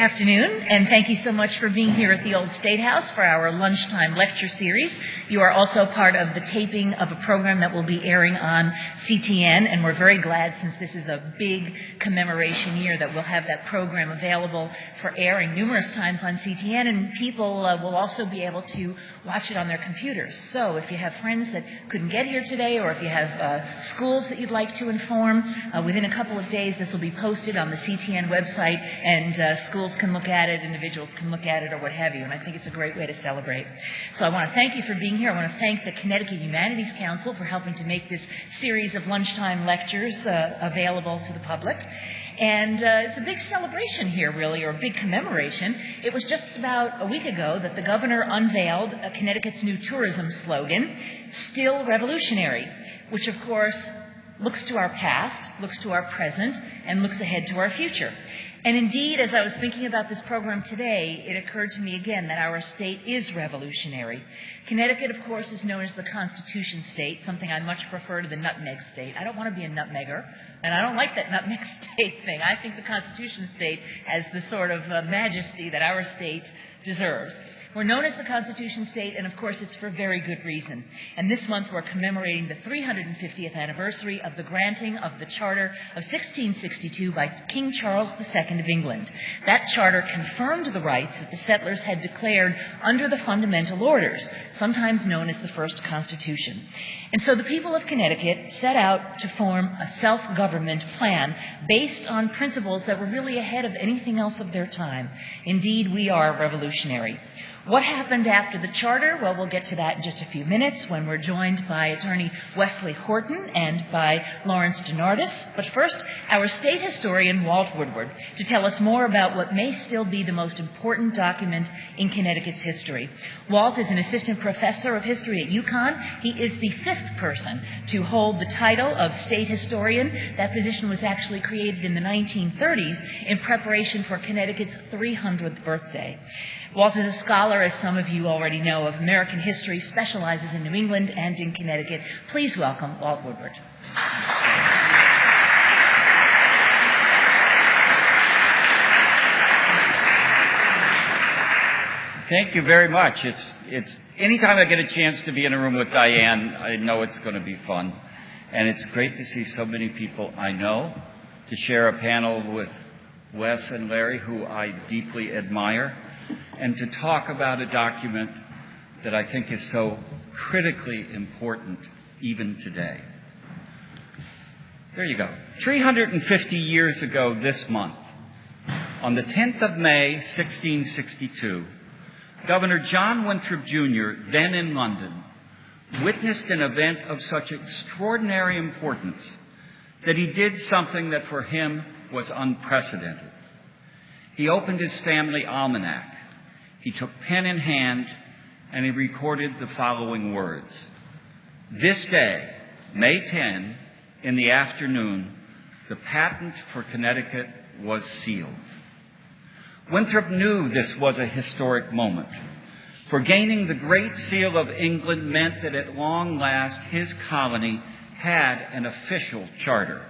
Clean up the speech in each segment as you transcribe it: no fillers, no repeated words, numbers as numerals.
afternoon, and thank you so much for being here at the Old State House for our lunchtime lecture series. You are also part of the taping of a program that will be airing on CTN, and we're very glad, since this is a big commemoration year, that we'll have that program available for airing numerous times on CTN, and people will also be able to watch it on their computers. So if you have friends that couldn't get here today, or if you have schools that you'd like to inform, within a couple of days this will be posted on the CTN website, and schools can look at it, individuals can look at it, or what have you, and I think it's a great way to celebrate. So I want to thank you for being here. I want to thank the Connecticut Humanities Council for helping to make this series of lunchtime lectures available to the public. And it's a big celebration here, really, or a big commemoration. It was just about a week ago that the governor unveiled Connecticut's new tourism slogan, "Still Revolutionary," which, of course, looks to our past, looks to our present, and looks ahead to our future. And indeed, as I was thinking about this program today, it occurred to me again that our state is revolutionary. Connecticut, of course, is known as the Constitution State, something I much prefer to the nutmeg state. I don't want to be a nutmegger, and I don't like that nutmeg state thing. I think the Constitution State has the sort of majesty that our state deserves. We're known as the Constitution State, and of course it's for very good reason. And this month we're commemorating the 350th anniversary of the granting of the Charter of 1662 by King Charles II of England. That charter confirmed the rights that the settlers had declared under the Fundamental Orders, sometimes known as the First Constitution. And so the people of Connecticut set out to form a self-government plan based on principles that were really ahead of anything else of their time. Indeed, we are revolutionary. What happened after the charter? Well, we'll get to that in just a few minutes when we're joined by attorney Wesley Horton and by Lawrence DeNardis. But first, our state historian, Walt Woodward, to tell us more about what may still be the most important document in Connecticut's history. Walt is an assistant professor of history at UConn. He is the fifth person to hold the title of state historian. That position was actually created in the 1930s in preparation for Connecticut's 300th birthday. Walt is a scholar, as some of you already know, of American history, specializes in New England and in Connecticut. Please welcome Walt Woodward. Thank you very much. It's anytime I get a chance to be in a room with Diane, I know it's going to be fun. And it's great to see so many people I know, to share a panel with Wes and Larry, who I deeply admire, and to talk about a document that I think is so critically important even today. There you go. 350 years ago this month, on the 10th of May, 1662, Governor John Winthrop Jr., then in London, witnessed an event of such extraordinary importance that he did something that for him was unprecedented. He opened his family almanac. He took pen in hand, and he recorded the following words. This day, May 10, in the afternoon, the patent for Connecticut was sealed. Winthrop knew this was a historic moment, for gaining the Great Seal of England meant that at long last his colony had an official charter.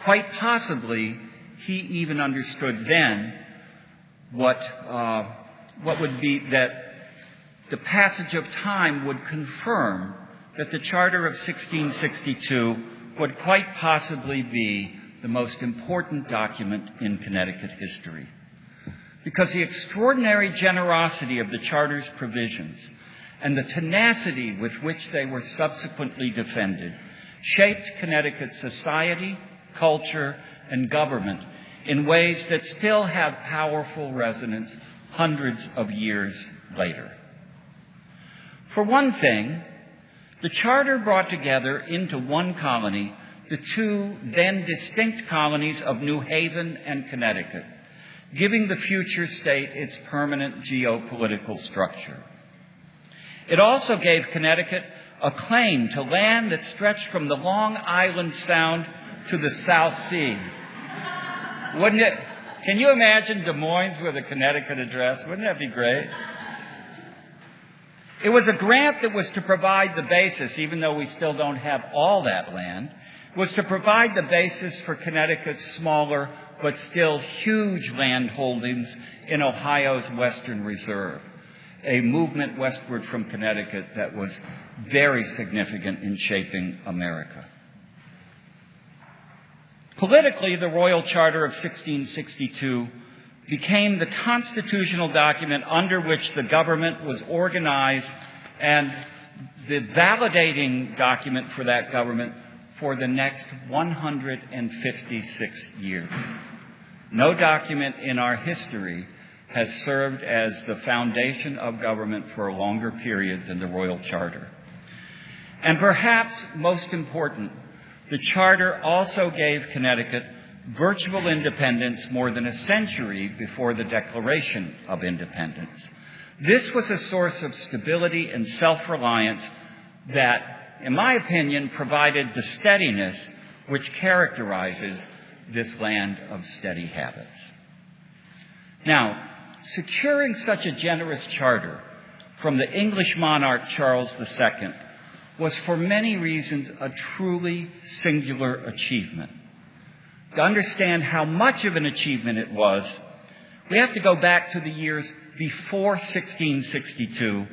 Quite possibly, he even understood then what would be that the passage of time would confirm that the Charter of 1662 would quite possibly be the most important document in Connecticut history. Because the extraordinary generosity of the Charter's provisions and the tenacity with which they were subsequently defended shaped Connecticut's society, culture, and government in ways that still have powerful resonance hundreds of years later. For one thing, the Charter brought together into one colony the two then distinct colonies of New Haven and Connecticut, giving the future state its permanent geopolitical structure. It also gave Connecticut a claim to land that stretched from the Long Island Sound to the South Sea. Wouldn't it? Can you imagine Des Moines with a Connecticut address? Wouldn't that be great? It was a grant that was to provide the basis, even though we still don't have all that land, was to provide the basis for Connecticut's smaller but still huge land holdings in Ohio's Western Reserve, a movement westward from Connecticut that was very significant in shaping America. Politically, the Royal Charter of 1662 became the constitutional document under which the government was organized and the validating document for that government for the next 156 years. No document in our history has served as the foundation of government for a longer period than the Royal Charter. And perhaps most important, the Charter also gave Connecticut virtual independence more than a century before the Declaration of Independence. This was a source of stability and self-reliance that, in my opinion, provided the steadiness which characterizes this land of steady habits. Now, securing such a generous charter from the English monarch Charles II was for many reasons a truly singular achievement. To understand how much of an achievement it was, we have to go back to the years before 1662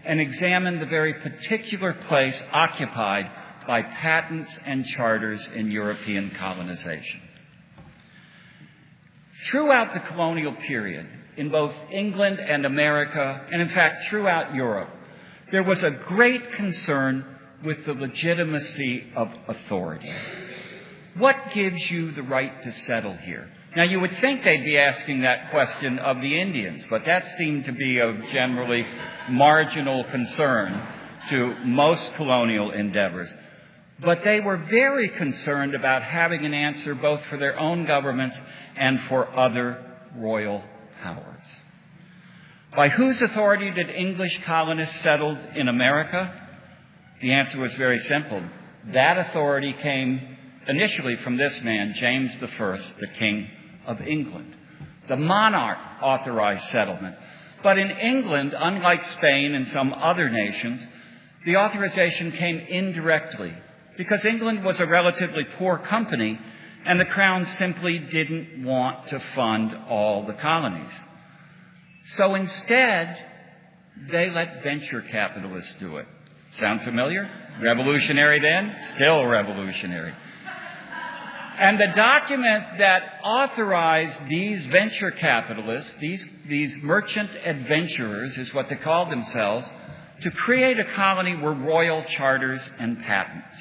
and examine the very particular place occupied by patents and charters in European colonization. Throughout the colonial period, in both England and America, and in fact throughout Europe, there was a great concern with the legitimacy of authority. What gives you the right to settle here? Now, you would think they'd be asking that question of the Indians, but that seemed to be of generally marginal concern to most colonial endeavors. But they were very concerned about having an answer both for their own governments and for other royal powers. By whose authority did English colonists settle in America? The answer was very simple. That authority came initially from this man, James I, the King of England. The monarch authorized settlement. But in England, unlike Spain and some other nations, the authorization came indirectly because England was a relatively poor company and the Crown simply didn't want to fund all the colonies. So instead, they let venture capitalists do it. Sound familiar? Revolutionary then? Still revolutionary. And the document that authorized these venture capitalists, these merchant adventurers is what they called themselves, to create a colony were royal charters and patents.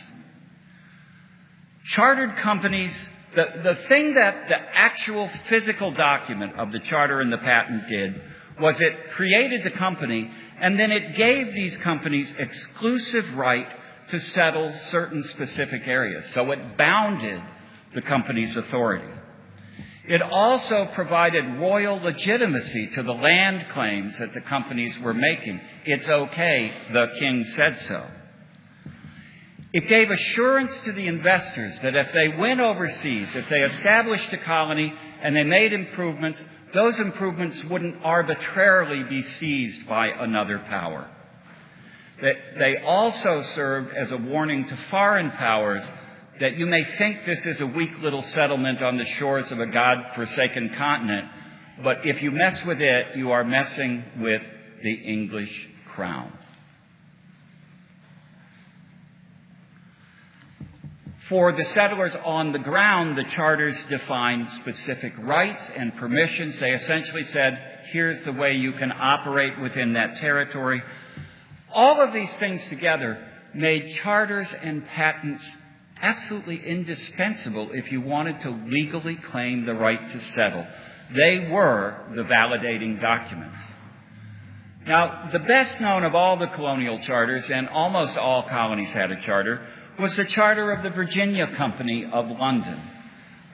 Chartered companies, the thing that the actual physical document of the charter and the patent did was it created the company, and then it gave these companies exclusive right to settle certain specific areas. So it bounded the company's authority. It also provided royal legitimacy to the land claims that the companies were making. It's okay, the king said so. It gave assurance to the investors that if they went overseas, if they established a colony and they made improvements, those improvements wouldn't arbitrarily be seized by another power. They also served as a warning to foreign powers that you may think this is a weak little settlement on the shores of a God-forsaken continent, but if you mess with it, you are messing with the English crown. For the settlers on the ground, the charters defined specific rights and permissions. They essentially said, here's the way you can operate within that territory. All of these things together made charters and patents absolutely indispensable if you wanted to legally claim the right to settle. They were the validating documents. Now, the best known of all the colonial charters, and almost all colonies had a charter, was the charter of the Virginia Company of London.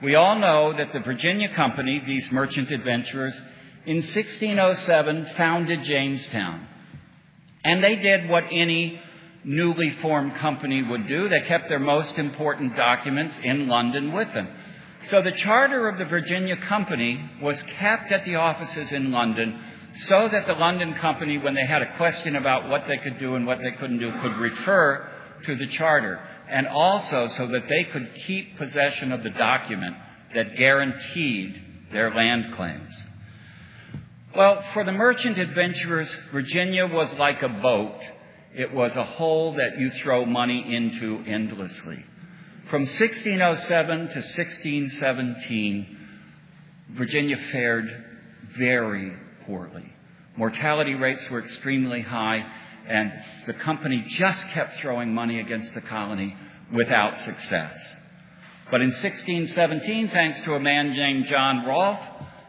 We all know that the Virginia Company, these merchant adventurers, in 1607 founded Jamestown. And they did what any newly formed company would do. They kept their most important documents in London with them. So the charter of the Virginia Company was kept at the offices in London so that the London Company, when they had a question about what they could do and what they couldn't do, could refer to the charter, and also so that they could keep possession of the document that guaranteed their land claims. Well, for the merchant adventurers, Virginia was like a boat. It was a hole that you throw money into endlessly. From 1607 to 1617, Virginia fared very poorly. Mortality rates were extremely high, and the company just kept throwing money against the colony without success. But in 1617, thanks to a man named John Rolfe,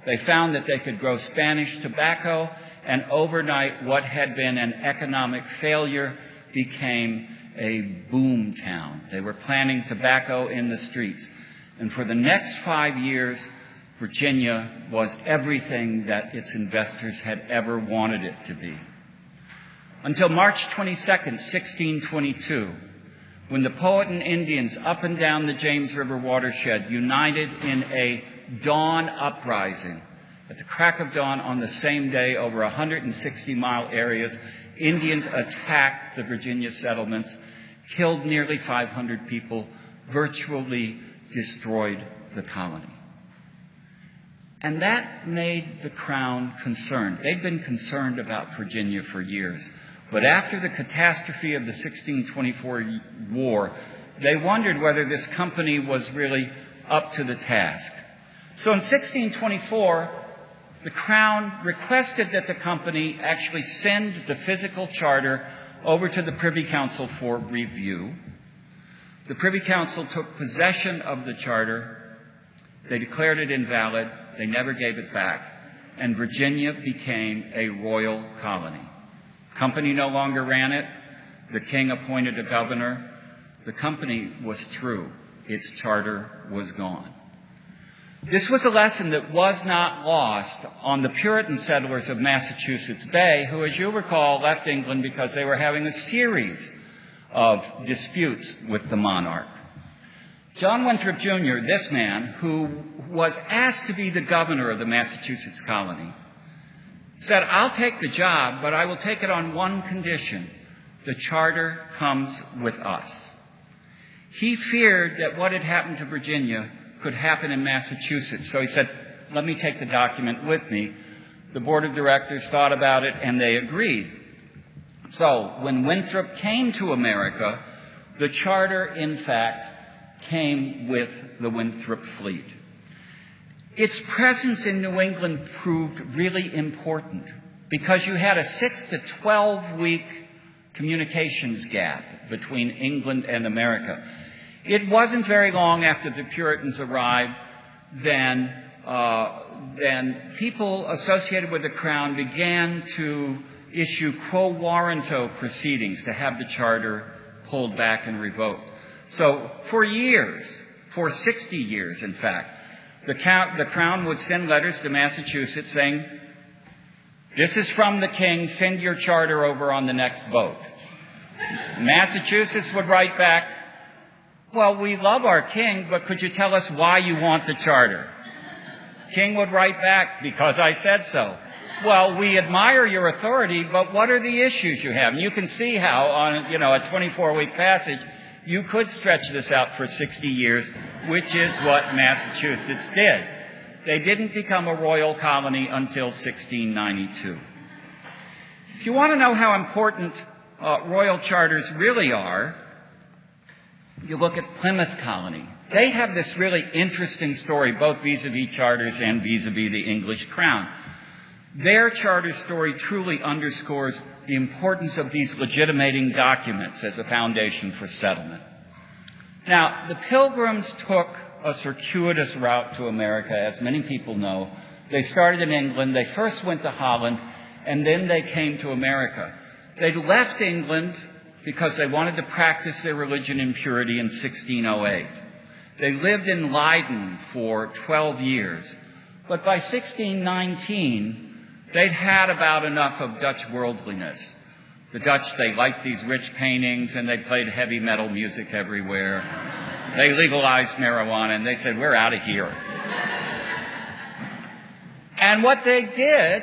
they found that they could grow Spanish tobacco, and overnight what had been an economic failure became a boom town. They were planting tobacco in the streets. And for the next 5 years, Virginia was everything that its investors had ever wanted it to be. Until March 22nd, 1622, when the Powhatan Indians up and down the James River watershed united in a dawn uprising. At the crack of dawn on the same day, over 160-mile areas, Indians attacked the Virginia settlements, killed nearly 500 people, virtually destroyed the colony. And that made the Crown concerned. They'd been concerned about Virginia for years. But after the catastrophe of the 1624 war, they wondered whether this company was really up to the task. So in 1624, the Crown requested that the company actually send the physical charter over to the Privy Council for review. The Privy Council took possession of the charter. They declared it invalid. They never gave it back. And Virginia became a royal colony. The company no longer ran it. The king appointed a governor. The company was through. Its charter was gone. This was a lesson that was not lost on the Puritan settlers of Massachusetts Bay, who, as you recall, left England because they were having a series of disputes with the monarch. John Winthrop Jr., this man, who was asked to be the governor of the Massachusetts colony, said, "I'll take the job, but I will take it on one condition. The charter comes with us." He feared that what had happened to Virginia could happen in Massachusetts. So he said, "Let me take the document with me." The board of directors thought about it, and they agreed. So when Winthrop came to America, the charter, in fact, came with the Winthrop fleet. Its presence in New England proved really important because you had a 6 to 12-week communications gap between England and America. It wasn't very long after the Puritans arrived, then people associated with the Crown began to issue quo warranto proceedings to have the charter pulled back and revoked. So for years, for 60 years in fact, the Crown would send letters to Massachusetts saying, "This is from the king, send your charter over on the next boat." Massachusetts would write back, "Well, we love our king, but could you tell us why you want the charter?" King would write back, "Because I said so." "Well, we admire your authority, but what are the issues you have?" And you can see how on, a 24-week passage, you could stretch this out for 60 years, which is what Massachusetts did. They didn't become a royal colony until 1692. If you want to know how important royal charters really are, you look at Plymouth Colony. They have this really interesting story, both vis-a-vis charters and vis-a-vis the English Crown. Their charter story truly underscores the importance of these legitimating documents as a foundation for settlement. Now, the Pilgrims took a circuitous route to America, as many people know. They started in England, they first went to Holland, and then they came to America. They left England because they wanted to practice their religion in purity in 1608. They lived in Leiden for 12 years. But by 1619, they'd had about enough of Dutch worldliness. The Dutch, they liked these rich paintings, and they played heavy metal music everywhere. They legalized marijuana, and they said, "We're out of here." And what they did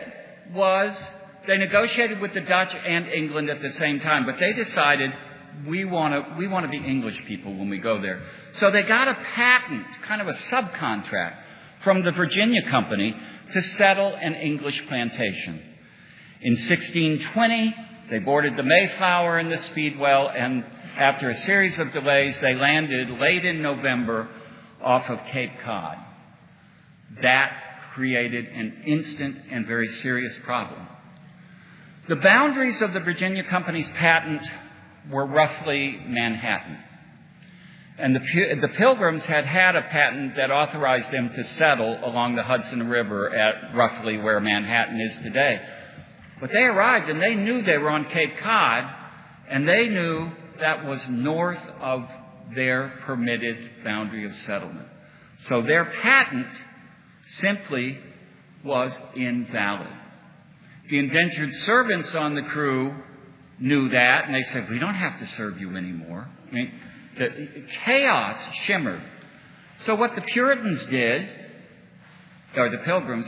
was they negotiated with the Dutch and England at the same time, but they decided we want to be English people when we go there. So they got a patent, kind of a subcontract, from the Virginia Company to settle an English plantation. In 1620, they boarded the Mayflower and the Speedwell, and after a series of delays, they landed late in November off of Cape Cod. That created an instant and very serious problem. The boundaries of the Virginia Company's patent were roughly Manhattan. And the Pilgrims had a patent that authorized them to settle along the Hudson River at roughly where Manhattan is today. But they arrived and they knew they were on Cape Cod, and they knew that was north of their permitted boundary of settlement. So their patent simply was invalid. The indentured servants on the crew knew that, and they said, we don't have to serve you anymore. I mean, the chaos shimmered. So what the Puritans did, or the Pilgrims,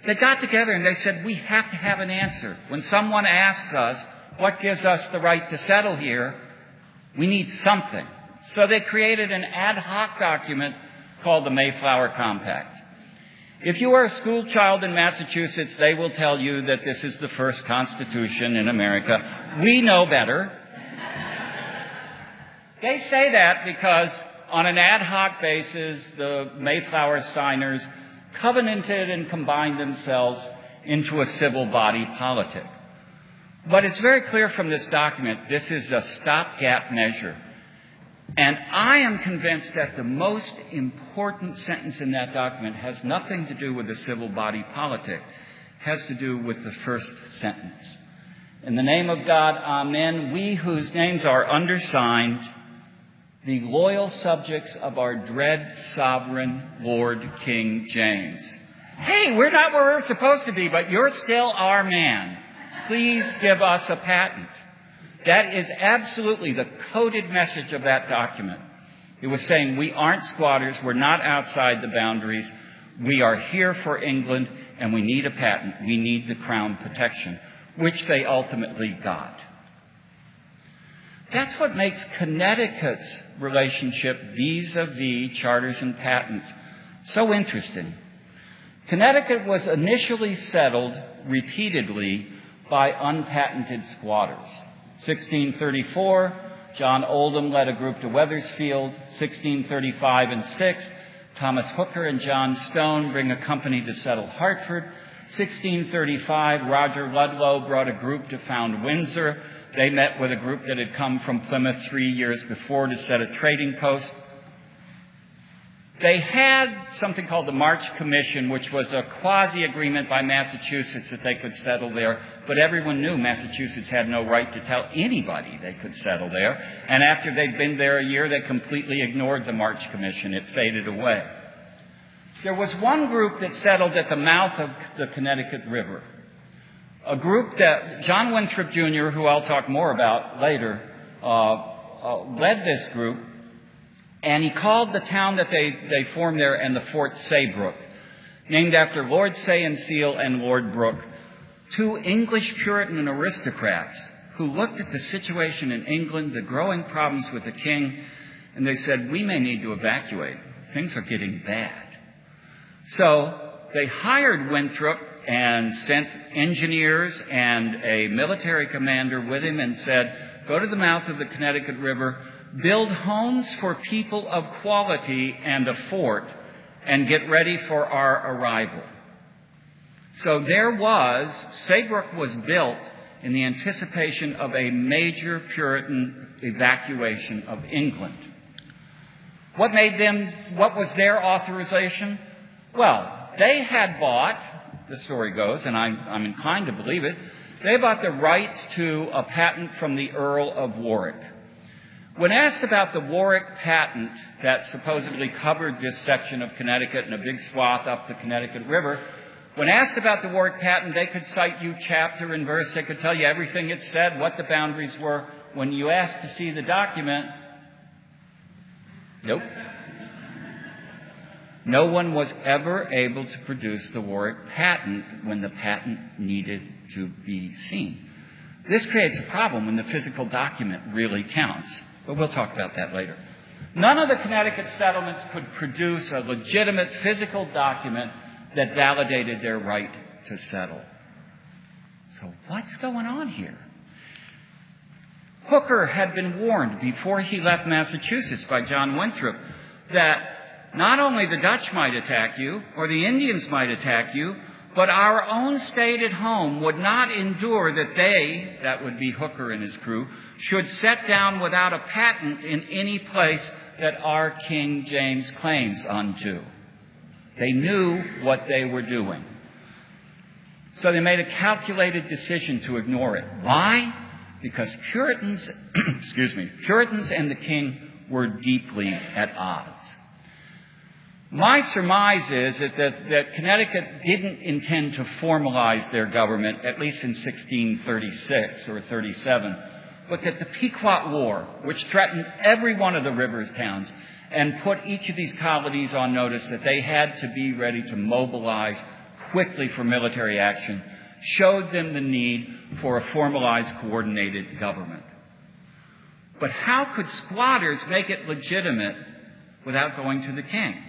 they got together and they said, we have to have an answer. When someone asks us, what gives us the right to settle here, we need something. So they created an ad hoc document called the Mayflower Compact. If you are a school child in Massachusetts, they will tell you that this is the first Constitution in America. We know better. They say that because on an ad hoc basis, the Mayflower signers covenanted and combined themselves into a civil body politic. But it's very clear from this document, this is a stopgap measure. And I am convinced that the most important sentence in that document has nothing to do with the civil body politic. It has to do with the first sentence. In the name of God, amen, we whose names are undersigned, the loyal subjects of our dread sovereign Lord King James. Hey, we're not where we're supposed to be, but you're still our man. Please give us a patent. That is absolutely the coded message of that document. It was saying we aren't squatters, we're not outside the boundaries, we are here for England, and we need a patent. We need the Crown protection, which they ultimately got. That's what makes Connecticut's relationship vis-a-vis charters and patents so interesting. Connecticut was initially settled repeatedly by unpatented squatters. 1634, John Oldham led a group to Wethersfield. 1635 and 6, Thomas Hooker and John Stone bring a company to settle Hartford. 1635, Roger Ludlow brought a group to found Windsor. They met with a group that had come from Plymouth 3 years before to set a trading post. They had something called the March Commission, which was a quasi-agreement by Massachusetts that they could settle there. But everyone knew Massachusetts had no right to tell anybody they could settle there. And after they'd been there a year, they completely ignored the March Commission. It faded away. There was one group that settled at the mouth of the Connecticut River. A group that John Winthrop Jr., who I'll talk more about later, led this group. And he called the town that they formed there and the Fort Saybrook, named after Lord Say and Seal and Lord Brooke, two English Puritan aristocrats who looked at the situation in England, the growing problems with the king, and they said, we may need to evacuate. Things are getting bad. So they hired Winthrop and sent engineers and a military commander with him and said, go to the mouth of the Connecticut River, build homes for people of quality and a fort, and get ready for our arrival. So Saybrook was built in the anticipation of a major Puritan evacuation of England. What was their authorization? Well, they had bought, the story goes, and I'm inclined to believe it, they bought the rights to a patent from the Earl of Warwick. When asked about the Warwick patent that supposedly covered this section of Connecticut and a big swath up the Connecticut River, when asked about the Warwick patent, they could cite you chapter and verse. They could tell you everything it said, what the boundaries were. When you asked to see the document, nope. No one was ever able to produce the Warwick patent when the patent needed to be seen. This creates a problem when the physical document really counts. But we'll talk about that later. None of the Connecticut settlements could produce a legitimate physical document that validated their right to settle. So what's going on here? Hooker had been warned before he left Massachusetts by John Winthrop that not only the Dutch might attack you or the Indians might attack you, but our own state at home would not endure that they, that would be Hooker and his crew, should set down without a patent in any place that our King James claims unto. They knew what they were doing. So they made a calculated decision to ignore it. Why? Because Puritans, Puritans and the king were deeply at odds. My surmise is that Connecticut didn't intend to formalize their government, at least in 1636 or 37, but that the Pequot War, which threatened every one of the river towns and put each of these colonies on notice that they had to be ready to mobilize quickly for military action, showed them the need for a formalized, coordinated government. But how could squatters make it legitimate without going to the king?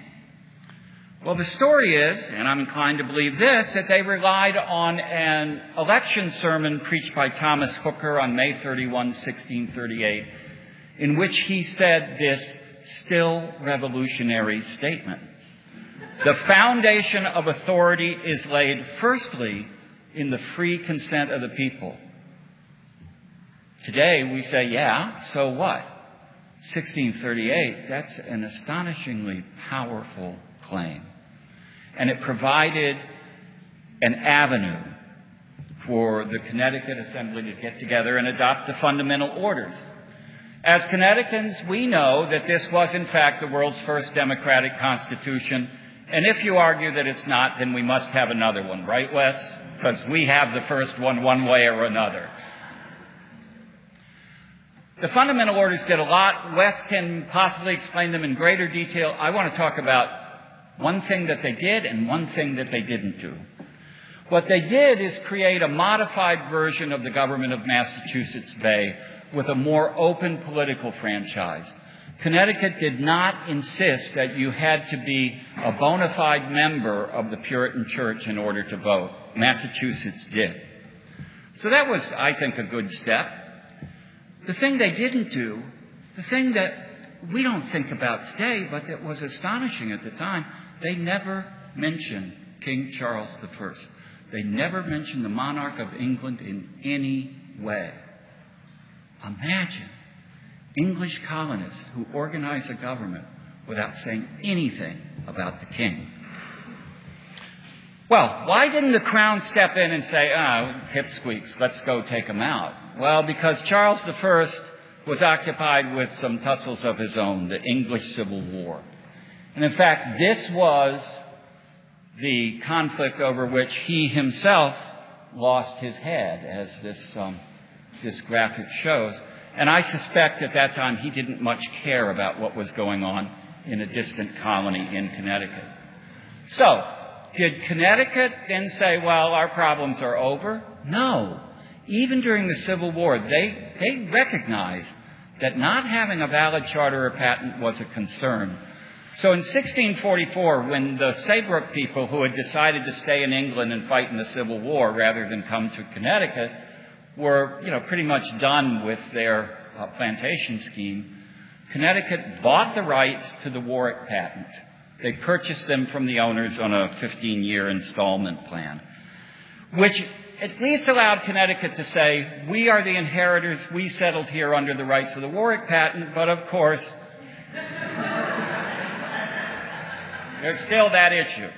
Well, the story is, and I'm inclined to believe this, that they relied on an election sermon preached by Thomas Hooker on May 31, 1638, in which he said this still revolutionary statement. The foundation of authority is laid firstly in the free consent of the people. Today we say, yeah, so what? 1638, that's an astonishingly powerful claim. And it provided an avenue for the Connecticut Assembly to get together and adopt the fundamental orders. As Connecticutans, we know that this was, in fact, the world's first democratic constitution. And if you argue that it's not, then we must have another one, right, Wes? Because we have the first one way or another. The fundamental orders did a lot. Wes can possibly explain them in greater detail. I want to talk about one thing that they did and one thing that they didn't do. What they did is create a modified version of the government of Massachusetts Bay with a more open political franchise. Connecticut did not insist that you had to be a bona fide member of the Puritan Church in order to vote. Massachusetts did. So that was, I think, a good step. The thing they didn't do, the thing that we don't think about today, but that was astonishing at the time, they never mentioned King Charles I. They never mentioned the monarch of England in any way. Imagine English colonists who organize a government without saying anything about the king. Well, why didn't the crown step in and say, pipsqueaks, let's go take them out? Well, because Charles I was occupied with some tussles of his own, the English Civil War. And in fact, this was the conflict over which he himself lost his head, as this graphic shows. And I suspect at that time he didn't much care about what was going on in a distant colony in Connecticut. So, did Connecticut then say, well, our problems are over? No. Even during the Civil War, they recognized that not having a valid charter or patent was a concern. So in 1644, when the Saybrook people who had decided to stay in England and fight in the Civil War rather than come to Connecticut were, pretty much done with their plantation scheme, Connecticut bought the rights to the Warwick patent. They purchased them from the owners on a 15-year installment plan, which at least allowed Connecticut to say, we are the inheritors, we settled here under the rights of the Warwick patent, but of course, there's still that issue.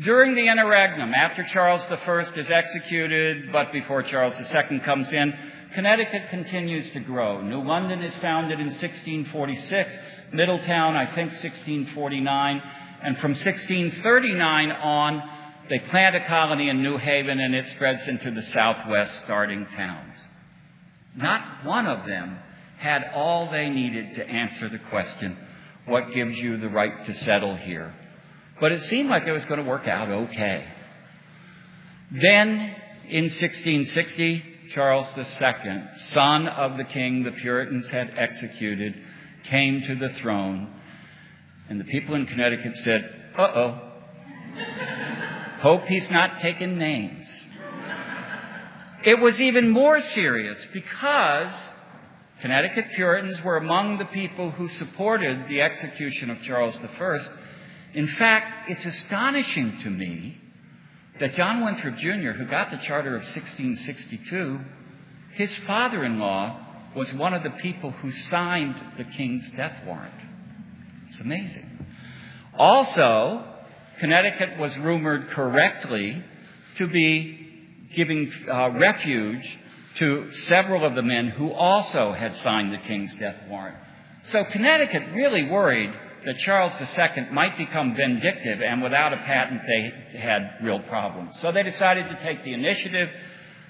During the interregnum, after Charles I is executed, but before Charles II comes in, Connecticut continues to grow. New London is founded in 1646, Middletown, I think, 1649, and from 1639 on, they plant a colony in New Haven, and it spreads into the southwest starting towns. Not one of them had all they needed to answer the question, what gives you the right to settle here? But it seemed like it was going to work out okay. Then, in 1660, Charles II, son of the king the Puritans had executed, came to the throne, and the people in Connecticut said, uh-oh, hope he's not taking names. It was even more serious because Connecticut Puritans were among the people who supported the execution of Charles I. In fact, it's astonishing to me that John Winthrop Jr., who got the charter of 1662, his father-in-law was one of the people who signed the king's death warrant. It's amazing. Also, Connecticut was rumored correctly to be giving refuge to several of the men who also had signed the king's death warrant. So Connecticut really worried that Charles II might become vindictive, and without a patent, they had real problems. So they decided to take the initiative.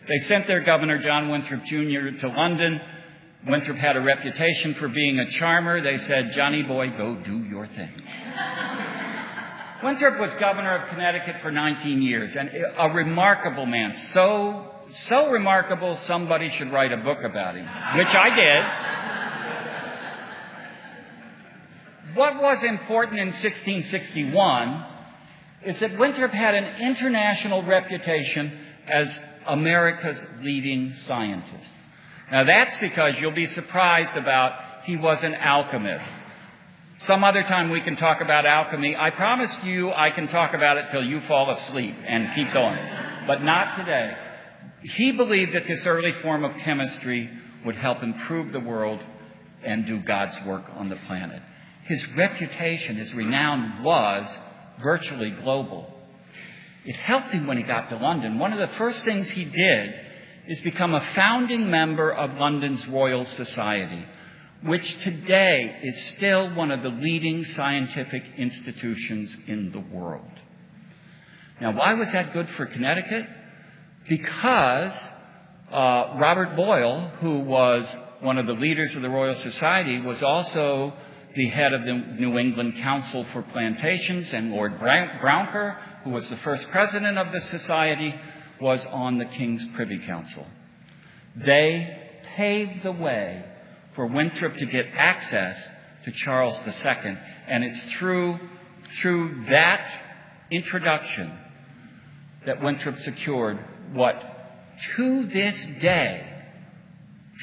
They sent their governor, John Winthrop Jr., to London. Winthrop had a reputation for being a charmer. They said, "Johnny boy, go do your thing." Winthrop was governor of Connecticut for 19 years, and a remarkable man. So remarkable, somebody should write a book about him, which I did. What was important in 1661 is that Winthrop had an international reputation as America's leading scientist. Now that's because you'll be surprised about he was an alchemist. Some other time we can talk about alchemy. I promised you I can talk about it till you fall asleep and keep going. But not today. He believed that this early form of chemistry would help improve the world and do God's work on the planet. His reputation, his renown was virtually global. It helped him when he got to London. One of the first things he did is become a founding member of London's Royal Society, which today is still one of the leading scientific institutions in the world. Now, why was that good for Connecticut? Because Robert Boyle, who was one of the leaders of the Royal Society, was also the head of the New England Council for Plantations, and Lord Brouncker, who was the first president of the Society, was on the King's Privy Council. They paved the way for Winthrop to get access to Charles II, and it's through that introduction that Winthrop secured what, to this day,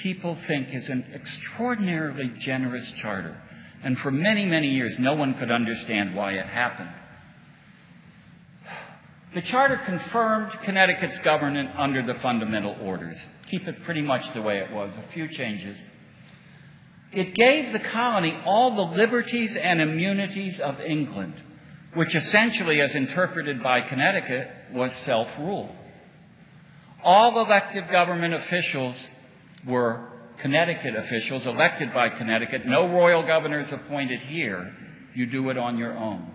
people think is an extraordinarily generous charter. And for many, many years, no one could understand why it happened. The charter confirmed Connecticut's government under the fundamental orders. Keep it pretty much the way it was, a few changes. It gave the colony all the liberties and immunities of England, which essentially, as interpreted by Connecticut, was self-rule. All elected government officials were Connecticut officials, elected by Connecticut. No royal governors appointed here. You do it on your own.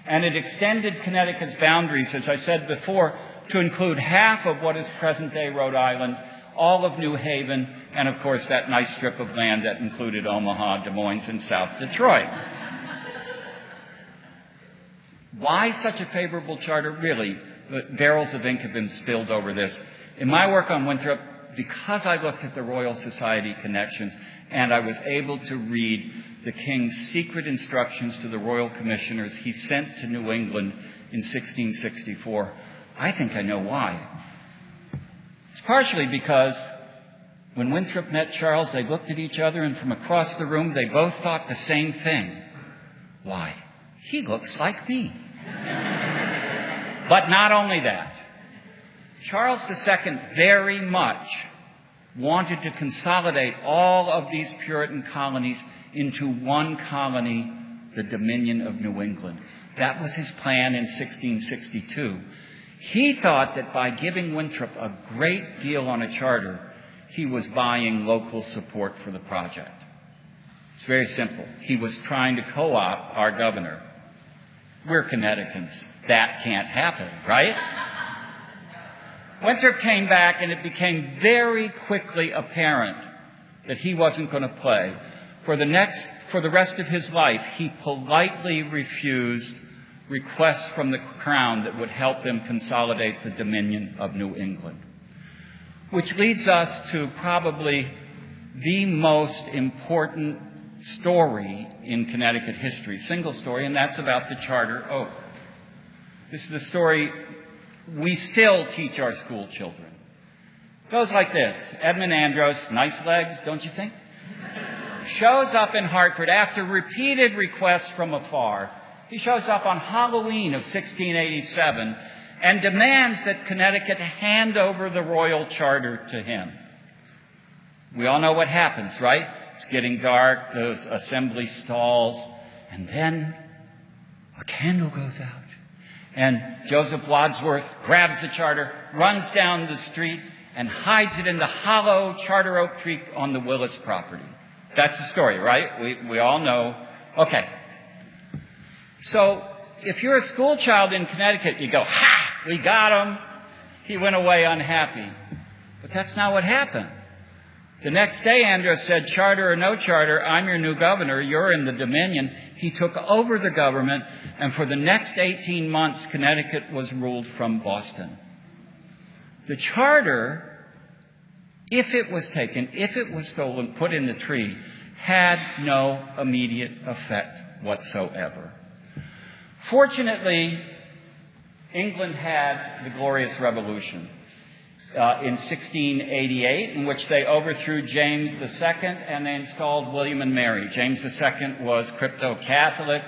And it extended Connecticut's boundaries, as I said before, to include half of what is present-day Rhode Island, all of New Haven, and of course that nice strip of land that included Omaha, Des Moines, and South Detroit. Why such a favorable charter? Really, barrels of ink have been spilled over this. In my work on Winthrop, because I looked at the Royal Society connections and I was able to read the King's secret instructions to the Royal Commissioners he sent to New England in 1664, I think I know why. It's partially because when Winthrop met Charles, they looked at each other, and from across the room, they both thought the same thing. Why, he looks like me. But not only that. Charles II very much wanted to consolidate all of these Puritan colonies into one colony, the Dominion of New England. That was his plan in 1662. He thought that by giving Winthrop a great deal on a charter, he was buying local support for the project. It's very simple. He was trying to co-opt our governor. We're Connecticutans. That can't happen, right? Winthrop came back, and it became very quickly apparent that he wasn't going to play. For the rest of his life, he politely refused requests from the Crown that would help them consolidate the Dominion of New England. which leads us to probably the most important story in Connecticut history, single story, and that's about the charter oak. This is a story we still teach our school children. It goes like this. Edmund Andros, nice legs, don't you think? Shows up in Hartford after repeated requests from afar. He shows up on Halloween of 1687 and demands that Connecticut hand over the royal charter to him. We all know what happens, right? It's getting dark, the assembly stalls, and then a candle goes out. And Joseph Wadsworth grabs the charter, runs down the street, and hides it in the hollow charter oak tree on the Willis property. That's the story, right? We all know. Okay. So, if you're a school child in Connecticut, you go, ha! We got him. He went away unhappy. But that's not what happened. The next day, Andros said, charter or no charter, I'm your new governor. You're in the Dominion. He took over the government, and for the next 18 months, Connecticut was ruled from Boston. The charter, if it was taken, if it was stolen, put in the tree, had no immediate effect whatsoever. Fortunately, England had the Glorious Revolution in 1688, in which they overthrew James II and they installed William and Mary. James II was crypto-Catholic.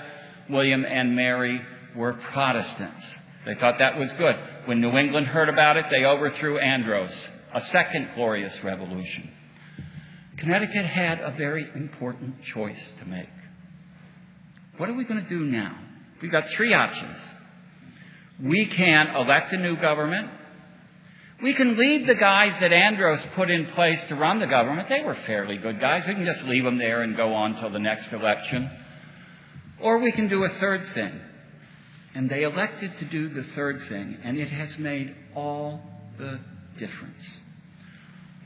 William and Mary were Protestants. They thought that was good. When New England heard about it, they overthrew Andros, a second Glorious Revolution. Connecticut had a very important choice to make. What are we going to do now? We've got three options. We can elect a new government. We can leave the guys that Andros put in place to run the government. They were fairly good guys. We can just leave them there and go on till the next election. Or we can do a third thing. And they elected to do the third thing, and it has made all the difference.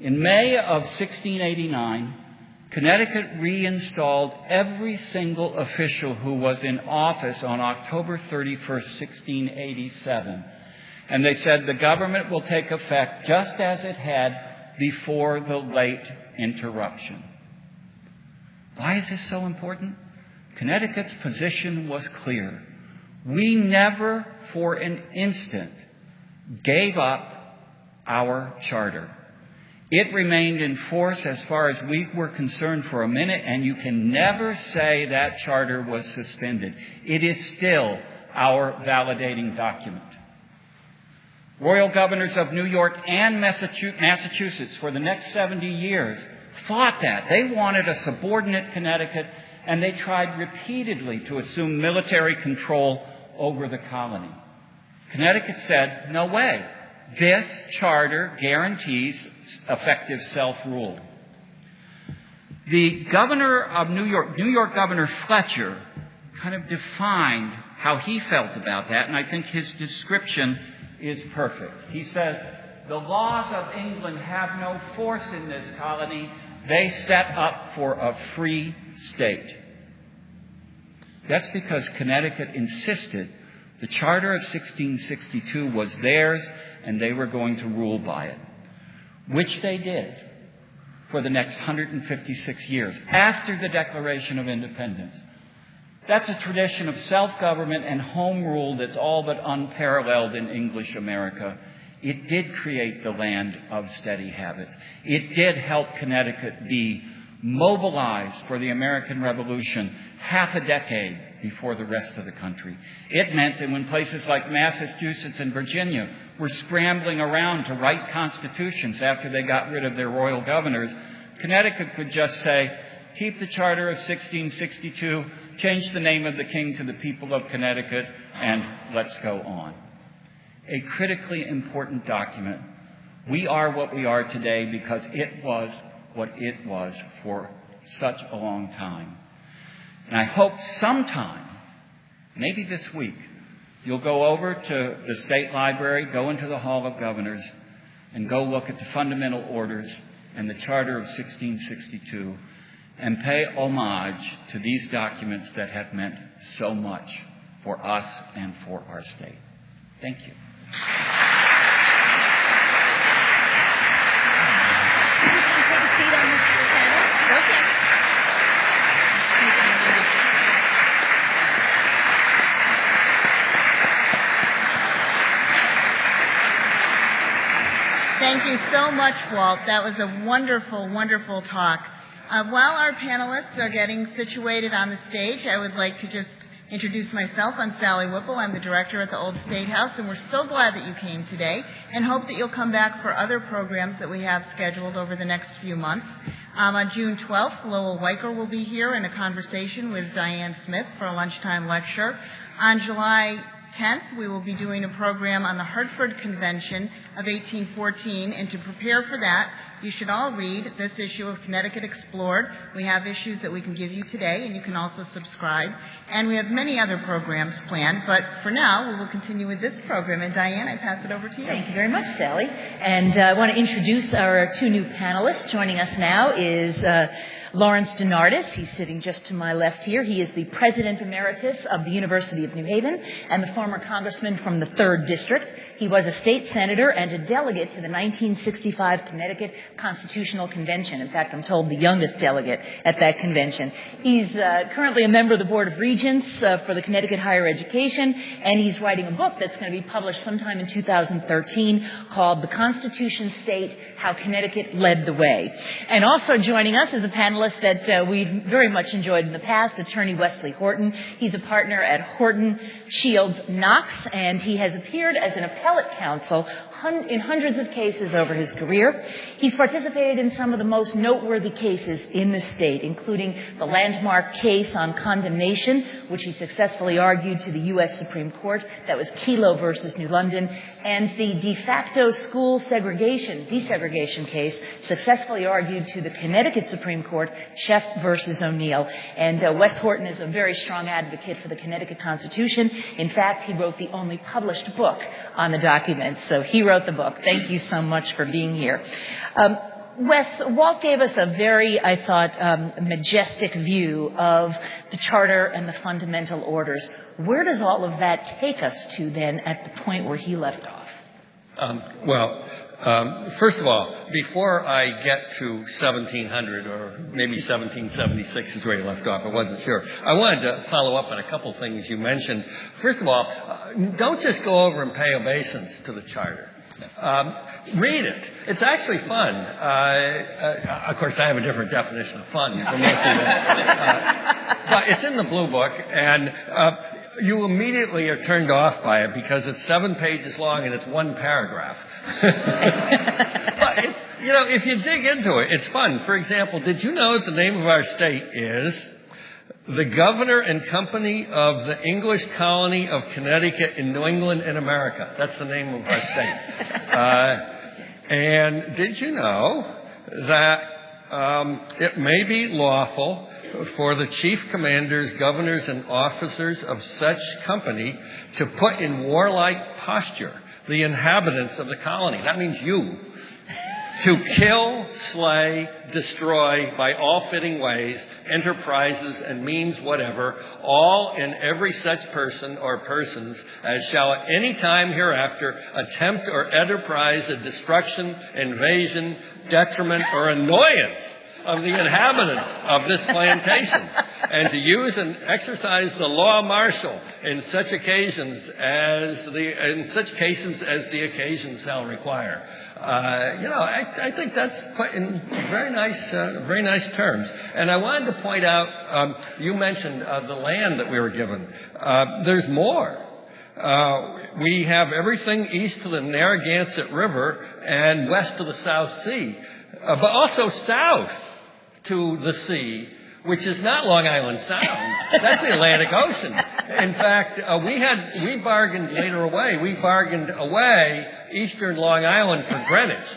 In May of 1689, Connecticut reinstalled every single official who was in office on October 31st, 1687. And they said the government will take effect just as it had before the late interruption. Why is this so important? Connecticut's position was clear. We never, for an instant, gave up our charter. It remained in force as far as we were concerned for a minute, and you can never say that charter was suspended. It is still our validating document. Royal governors of New York and Massachusetts for the next 70 years fought that. They wanted a subordinate Connecticut, and they tried repeatedly to assume military control over the colony. Connecticut said, no way. This charter guarantees effective self-rule. The governor of New York Governor Fletcher, kind of defined how he felt about that, and I think his description is perfect. He says, the laws of England have no force in this colony. They set up for a free state. That's because Connecticut insisted the Charter of 1662 was theirs and they were going to rule by it, which they did for the next 156 years after the Declaration of Independence. That's a tradition of self-government and home rule that's all but unparalleled in English America. It did create the land of steady habits. It did help Connecticut be mobilized for the American Revolution half a decade before the rest of the country. It meant that when places like Massachusetts and Virginia were scrambling around to write constitutions after they got rid of their royal governors, Connecticut could just say, keep the Charter of 1662, change the name of the king to the people of Connecticut, and let's go on. A critically important document. We are what we are today because it was what it was for such a long time. And I hope sometime, maybe this week, you'll go over to the State Library, go into the Hall of Governors, and go look at the Fundamental Orders and the Charter of 1662, and pay homage to these documents that have meant so much for us and for our state. Thank you. so much, Walt. That was a wonderful, wonderful talk. While our panelists are getting situated on the stage, I would like to just introduce myself. I'm Sally Whipple. I'm the director at the Old State House, and we're so glad that you came today and hope that you'll come back for other programs that we have scheduled over the next few months. On June 12th, Lowell Weicker will be here in a conversation with Diane Smith for a lunchtime lecture. On July 10th, we will be doing a program on the Hartford Convention of 1814, and to prepare for that, you should all read this issue of Connecticut Explored. We have issues that we can give you today, and you can also subscribe. And we have many other programs planned, but for now, we will continue with this program. And Diane, I pass it over to you. Thank you very much, Sally. And I want to introduce our two new panelists. Joining us now is Lawrence DeNardis. He's sitting just to my left here. He is the President Emeritus of the University of New Haven and the former Congressman from the 3rd District. He was a state senator and a delegate to the 1965 Connecticut Constitutional Convention. In fact, I'm told the youngest delegate at that convention. He's currently a member of the Board of Regents for the Connecticut Higher Education, and he's writing a book that's going to be published sometime in 2013 called The Constitution State, How Connecticut Led the Way. And also joining us is a panelist that we've very much enjoyed in the past, attorney Wesley Horton. He's a partner at Horton, Shields, Knox, and he has appeared as an appellate counsel in hundreds of cases over his career. He's participated in some of the most noteworthy cases in the state, including the landmark case on condemnation, which he successfully argued to the U.S. Supreme Court. That was Kelo versus New London. And the de facto school desegregation case, successfully argued to the Connecticut Supreme Court, Sheff versus O'Neill. And Wes Horton is a very strong advocate for the Connecticut Constitution. In fact, he wrote the only published book on the document. So he wrote the book. Thank you so much for being here. Walt gave us a very, I thought, majestic view of the Charter and the fundamental orders. Where does all of that take us to then at the point where he left off? First of all, before I get to 1700 or maybe 1776 is where you left off, I wasn't sure. I wanted to follow up on a couple things you mentioned. First of all, don't just go over and pay obeisance to the Charter. Read it. It's actually fun. Of course, I have a different definition of fun for most people. But it's in the Blue Book, and you immediately are turned off by it because it's 7 pages long and it's one paragraph. But it's, if you dig into it, it's fun. For example, did you know that the name of our state is the Governor and Company of the English Colony of Connecticut in New England and America? That's the name of our state. And did you know that it may be lawful for the chief commanders, governors, and officers of such company to put in warlike posture the inhabitants of the colony? That means you. To kill, slay, destroy by all fitting ways, enterprises and means whatever, all and every such person or persons as shall at any time hereafter attempt or enterprise a destruction, invasion, detriment, or annoyance of the inhabitants of this plantation, and to use and exercise the law martial in such cases as the occasion shall require. I think that's put in very nice terms. And I wanted to point out, you mentioned the land that we were given. There's more. We have everything east of the Narragansett River and west of the South Sea, but also south to the sea, which is not Long Island Sound. That's the Atlantic Ocean. In fact, we bargained later away. We bargained away eastern Long Island for Greenwich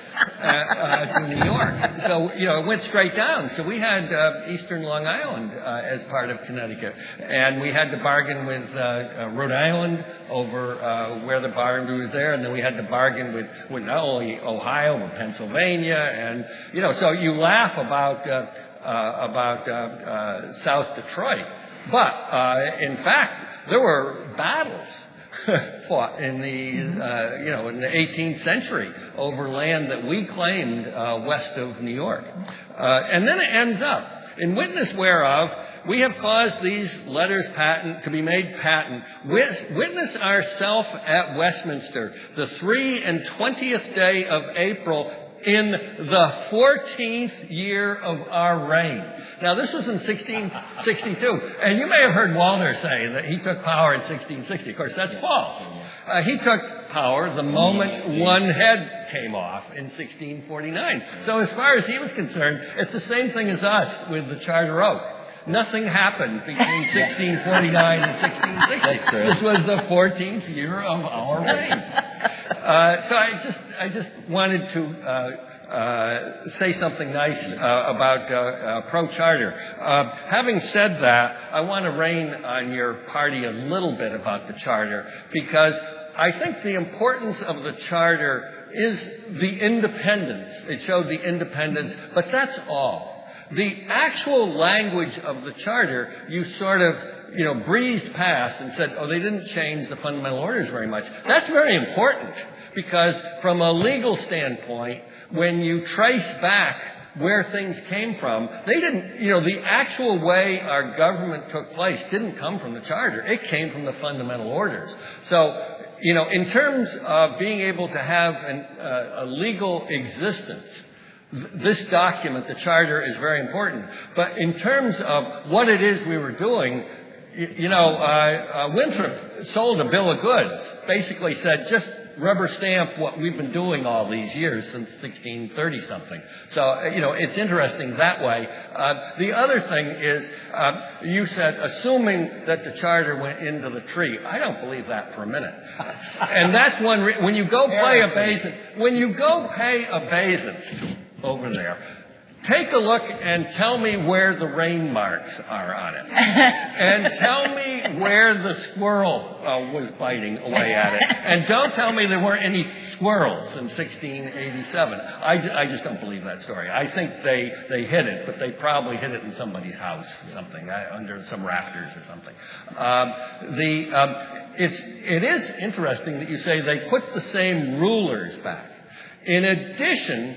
to New York. So, it went straight down. So we had eastern Long Island as part of Connecticut. And we had to bargain with Rhode Island over where the boundary was there. And then we had to bargain with not only Ohio, but Pennsylvania. And, so you laugh about South Detroit. But, in fact, there were battles fought in the 18th century over land that we claimed west of New York. And then it ends up, in witness whereof, we have caused these letters patent to be made patent. Witness ourself at Westminster, the 23rd day of April, in the 14th year of our reign. Now, this was in 1662, and you may have heard Walter say that he took power in 1660. Of course, that's false. He took power the moment one head came off in 1649. So as far as he was concerned, it's the same thing as us with the Charter Oak. Nothing happened between 1649 and 1660. This was the 14th year of our reign. So I just wanted to say something nice about pro-charter. Having said that, I want to rain on your party a little bit about the charter, because I think the importance of the charter is the independence. It showed the independence, but that's all. The actual language of the charter, you sort of, breezed past and said, oh, they didn't change the fundamental orders very much. That's very important, because from a legal standpoint, when you trace back where things came from, they didn't, the actual way our government took place didn't come from the charter. It came from the fundamental orders. So, in terms of being able to have a legal existence, this document, the charter, is very important. But in terms of what it is we were doing, Winthrop sold a bill of goods, basically said, just rubber stamp what we've been doing all these years since 1630-something. So, it's interesting that way. The other thing is, you said, assuming that the charter went into the tree. I don't believe that for a minute. And that's one when you go pay obeisance over there, take a look and tell me where the rain marks are on it. And tell me where the squirrel was biting away at it. And don't tell me there weren't any squirrels in 1687. I just don't believe that story. I think they hid it, but they probably hid it in somebody's house or something, under some rafters or something. It is interesting that you say they put the same rulers back. In addition,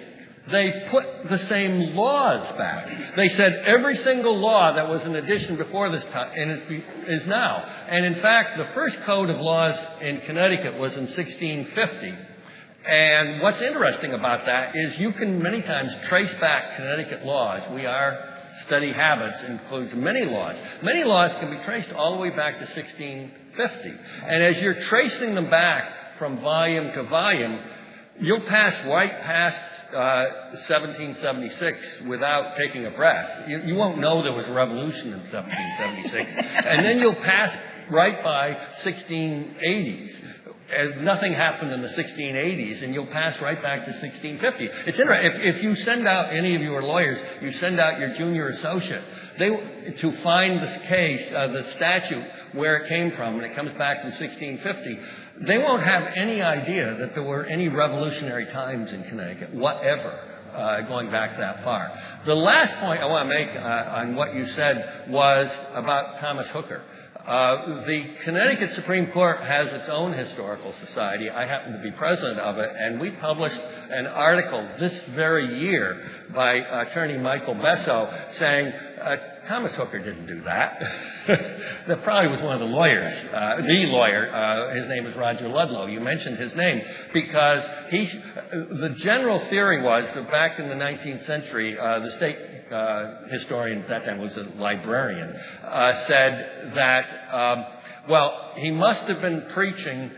they put the same laws back. They said every single law that was in addition before this time is now. And in fact, the first code of laws in Connecticut was in 1650. And what's interesting about that is you can many times trace back Connecticut laws. Our study habits includes many laws. Many laws can be traced all the way back to 1650. And as you're tracing them back from volume to volume, you'll pass right past 1776 without taking a breath. You won't know there was a revolution in 1776. And then you'll pass right by 1680s. And nothing happened in the 1680s, and you'll pass right back to 1650. It's interesting. If you send out, any of you are lawyers, you send out your junior associate to find this case, the statute, where it came from, and it comes back from 1650, they won't have any idea that there were any revolutionary times in Connecticut, whatever, going back that far. The last point I want to make on what you said was about Thomas Hooker. The Connecticut Supreme Court has its own historical society. I happen to be president of it, and we published an article this very year by attorney Michael Besso saying Thomas Hooker didn't do that. That probably was one of the lawyers, the lawyer. His name is Roger Ludlow. You mentioned his name because the general theory was that back in the 19th century, the state historian at that time was a librarian, said that, he must have been preaching,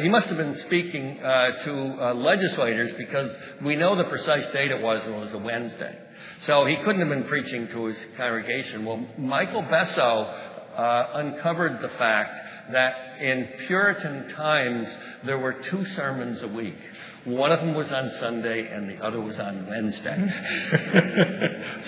he must have been speaking to legislators because we know the precise date it was a Wednesday. So he couldn't have been preaching to his congregation. Well, Michael Besso uncovered the fact that in Puritan times there were 2 sermons a week. One of them was on Sunday and the other was on Wednesday.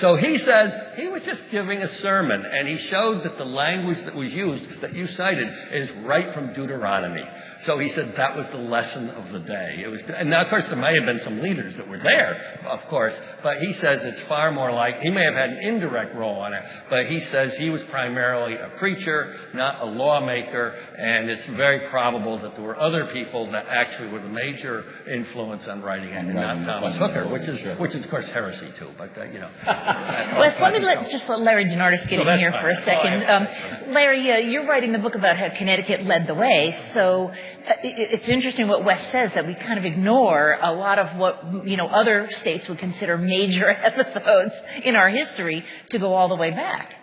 So he said he was just giving a sermon, and he showed that the language that was used, that you cited, is right from Deuteronomy. So he said that was the lesson of the day. And now, of course, there may have been some leaders that were there, of course, but he says it's far more like, he may have had an indirect role on it, but he says he was primarily a preacher, not a lawmaker, and it's very probable that there were other people that actually were the major influence on writing it, and not Thomas Hooker, which is of course heresy too. But Wes, let Larry DeNardis get in here for a second. Larry, you're writing the book about how Connecticut led the way, so it's interesting what Wes says, that we kind of ignore a lot of what other states would consider major episodes in our history to go all the way back.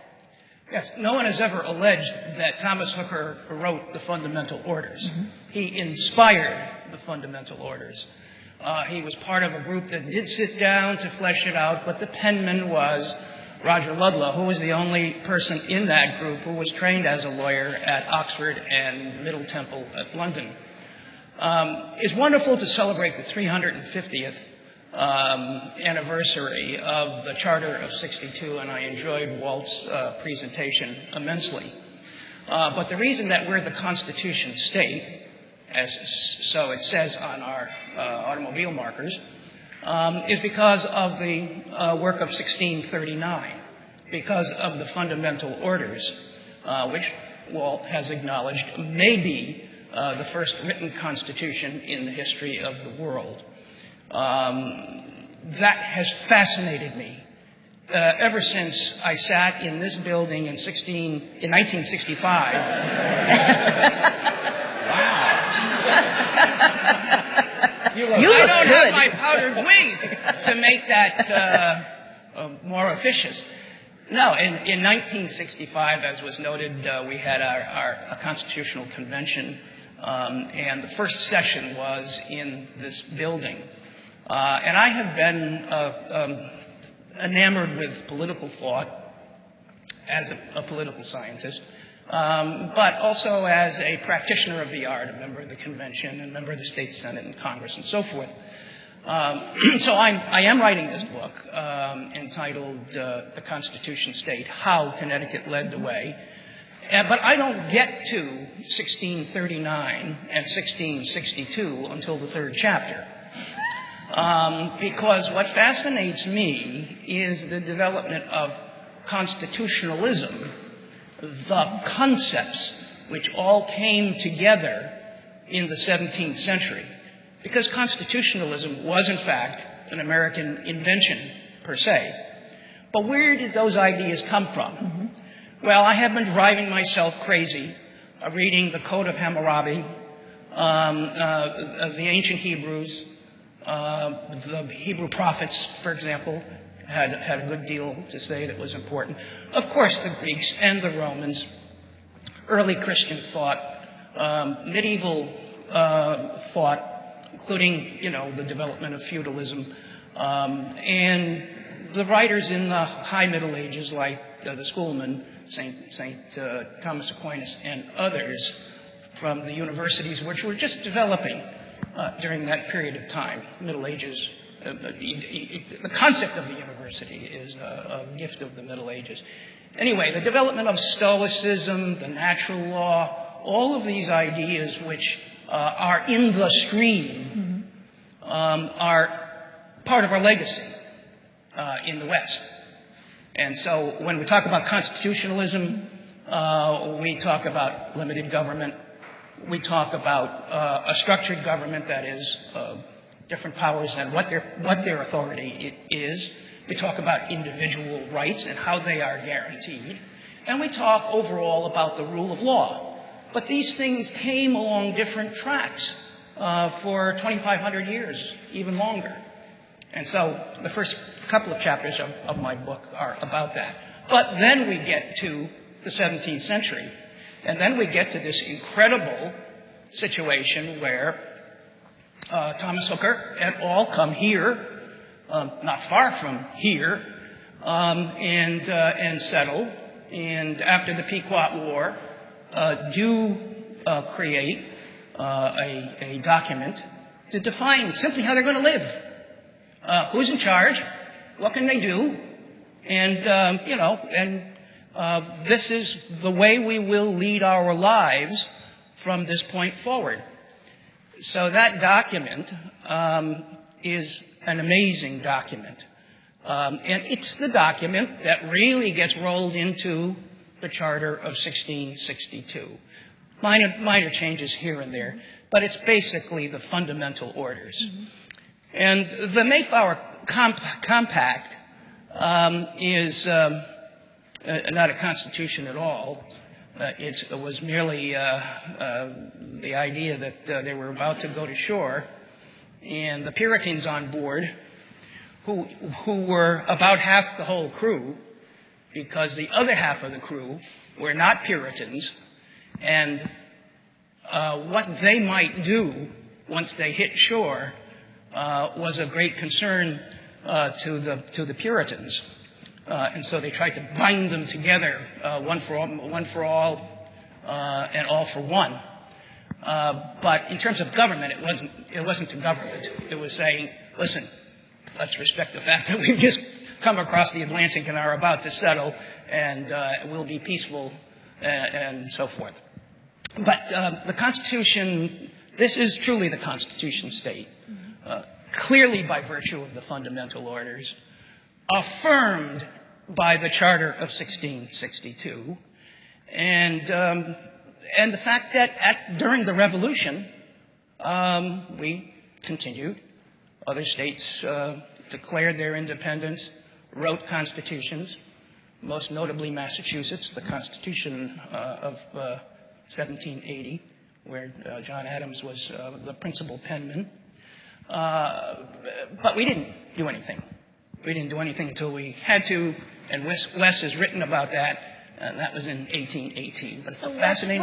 Yes, no one has ever alleged that Thomas Hooker wrote the Fundamental Orders. Mm-hmm. He inspired the Fundamental Orders. He was part of a group that did sit down to flesh it out, but the penman was Roger Ludlow, who was the only person in that group who was trained as a lawyer at Oxford and Middle Temple at London. It's wonderful to celebrate the 350th anniversary of the Charter of 62, and I enjoyed Walt's presentation immensely. But the reason that we're the Constitution state, so it says on our automobile markers, is because of the work of 1639, because of the Fundamental Orders, which Walt has acknowledged may be the first written constitution in the history of the world. That has fascinated me ever since I sat in this building in 1965. Wow. I don't have my powdered wig to make that more officious. No, in 1965, as was noted, we had our constitutional convention, and the first session was in this building. And I have been enamored with political thought as a political scientist, but also as a practitioner of the art, a member of the convention, a member of the state senate and Congress, and so forth. So I am writing this book entitled The Constitution State, How Connecticut Led the Way. But I don't get to 1639 and 1662 until the third chapter. Because what fascinates me is the development of constitutionalism, the concepts which all came together in the 17th century. Because constitutionalism was, in fact, an American invention, per se. But where did those ideas come from? Mm-hmm. Well, I have been driving myself crazy reading the Code of Hammurabi, the ancient Hebrews, the Hebrew prophets, for example, had a good deal to say that was important. Of course, the Greeks and the Romans, early Christian thought, medieval thought, including, the development of feudalism, and the writers in the High Middle Ages, like the schoolmen, Saint Thomas Aquinas, and others from the universities, which were just developing during that period of time. Middle Ages, the concept of the university is a gift of the Middle Ages. Anyway, the development of Stoicism, the natural law, all of these ideas which are in the stream are part of our legacy in the West. And so when we talk about constitutionalism, we talk about limited government. We talk about a structured government that is different powers than what their authority is. We talk about individual rights and how they are guaranteed. And we talk overall about the rule of law. But these things came along different tracks for 2,500 years, even longer. And so the first couple of chapters of my book are about that. But then we get to the 17th century. And then we get to this incredible situation where Thomas Hooker et al. Come here, not far from here, and settle. And after the Pequot War, do create a document to define simply how they're going to live. Who's in charge? What can they do? And, this is the way we will lead our lives from this point forward. So that document is an amazing document. And it's the document that really gets rolled into the Charter of 1662. minor changes here and there, but it's basically the fundamental orders. And the Mayflower Compact is not a constitution at all. It was merely the idea that they were about to go to shore, and the Puritans on board, who were about half the whole crew, because the other half of the crew were not Puritans, and what they might do once they hit shore was of great concern to the Puritans. And so they tried to bind them together, one for all, and all for one. But in terms of government, it wasn't a government. It was saying, listen, let's respect the fact that we've just come across the Atlantic and are about to settle, and we'll be peaceful, and so forth. But the Constitution, this is truly the Constitution state, clearly by virtue of the fundamental orders, affirmed by the Charter of 1662, and the fact that during the Revolution, we continued. Other states declared their independence, wrote constitutions, most notably Massachusetts, the Constitution of 1780, where John Adams was the principal penman. But we didn't do anything. We didn't do anything until we had to, and Wes has written about that, and that was in 1818. But it's a fascinating...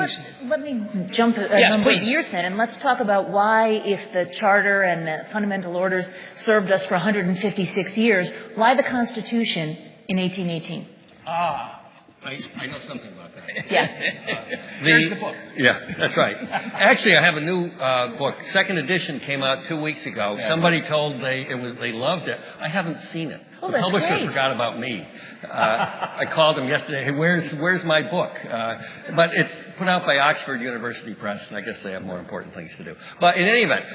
Let me jump a number of years then, and let's talk about why, if the Charter and the fundamental orders served us for 156 years, why the Constitution in 1818? I know something about that. Yes. There's the book. Yeah, that's right. Actually, I have a new book. Second edition came out 2 weeks ago. Yeah. Somebody told they loved it. I haven't seen it. Oh, the that's publisher great. forgot about me. I called him yesterday. Hey, where's my book? But it's put out by Oxford University Press, and I guess they have more important things to do. But in any event,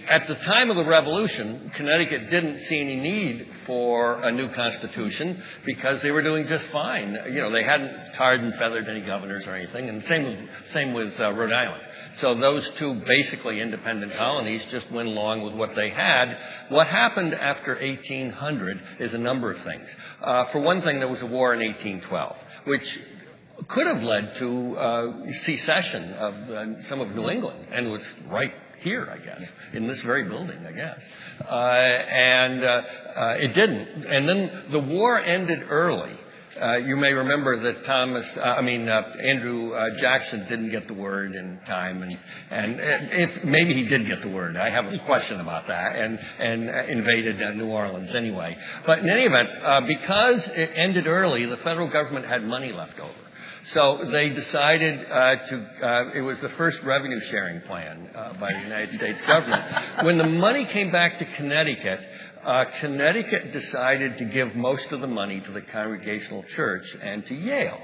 at the time of the Revolution, Connecticut didn't see any need for a new constitution because they were doing just fine. You know, they hadn't tarred and feathered any governors or anything, and same with Rhode Island. So those two basically independent colonies just went along with what they had. What happened after 1800 is a number of things. For one thing, there was a war in 1812, which could have led to secession of some of New England, and was right here, I guess, in this very building, I guess. And it didn't. And then the war ended early. You may remember that Andrew Jackson didn't get the word in time, and if maybe he did get the word, I have a question about that, and invaded New Orleans anyway. But in any event, because it ended early, the federal government had money left over. So they decided it was the first revenue sharing plan by the United States government. When the money came back to Connecticut, Connecticut decided to give most of the money to the Congregational Church and to Yale,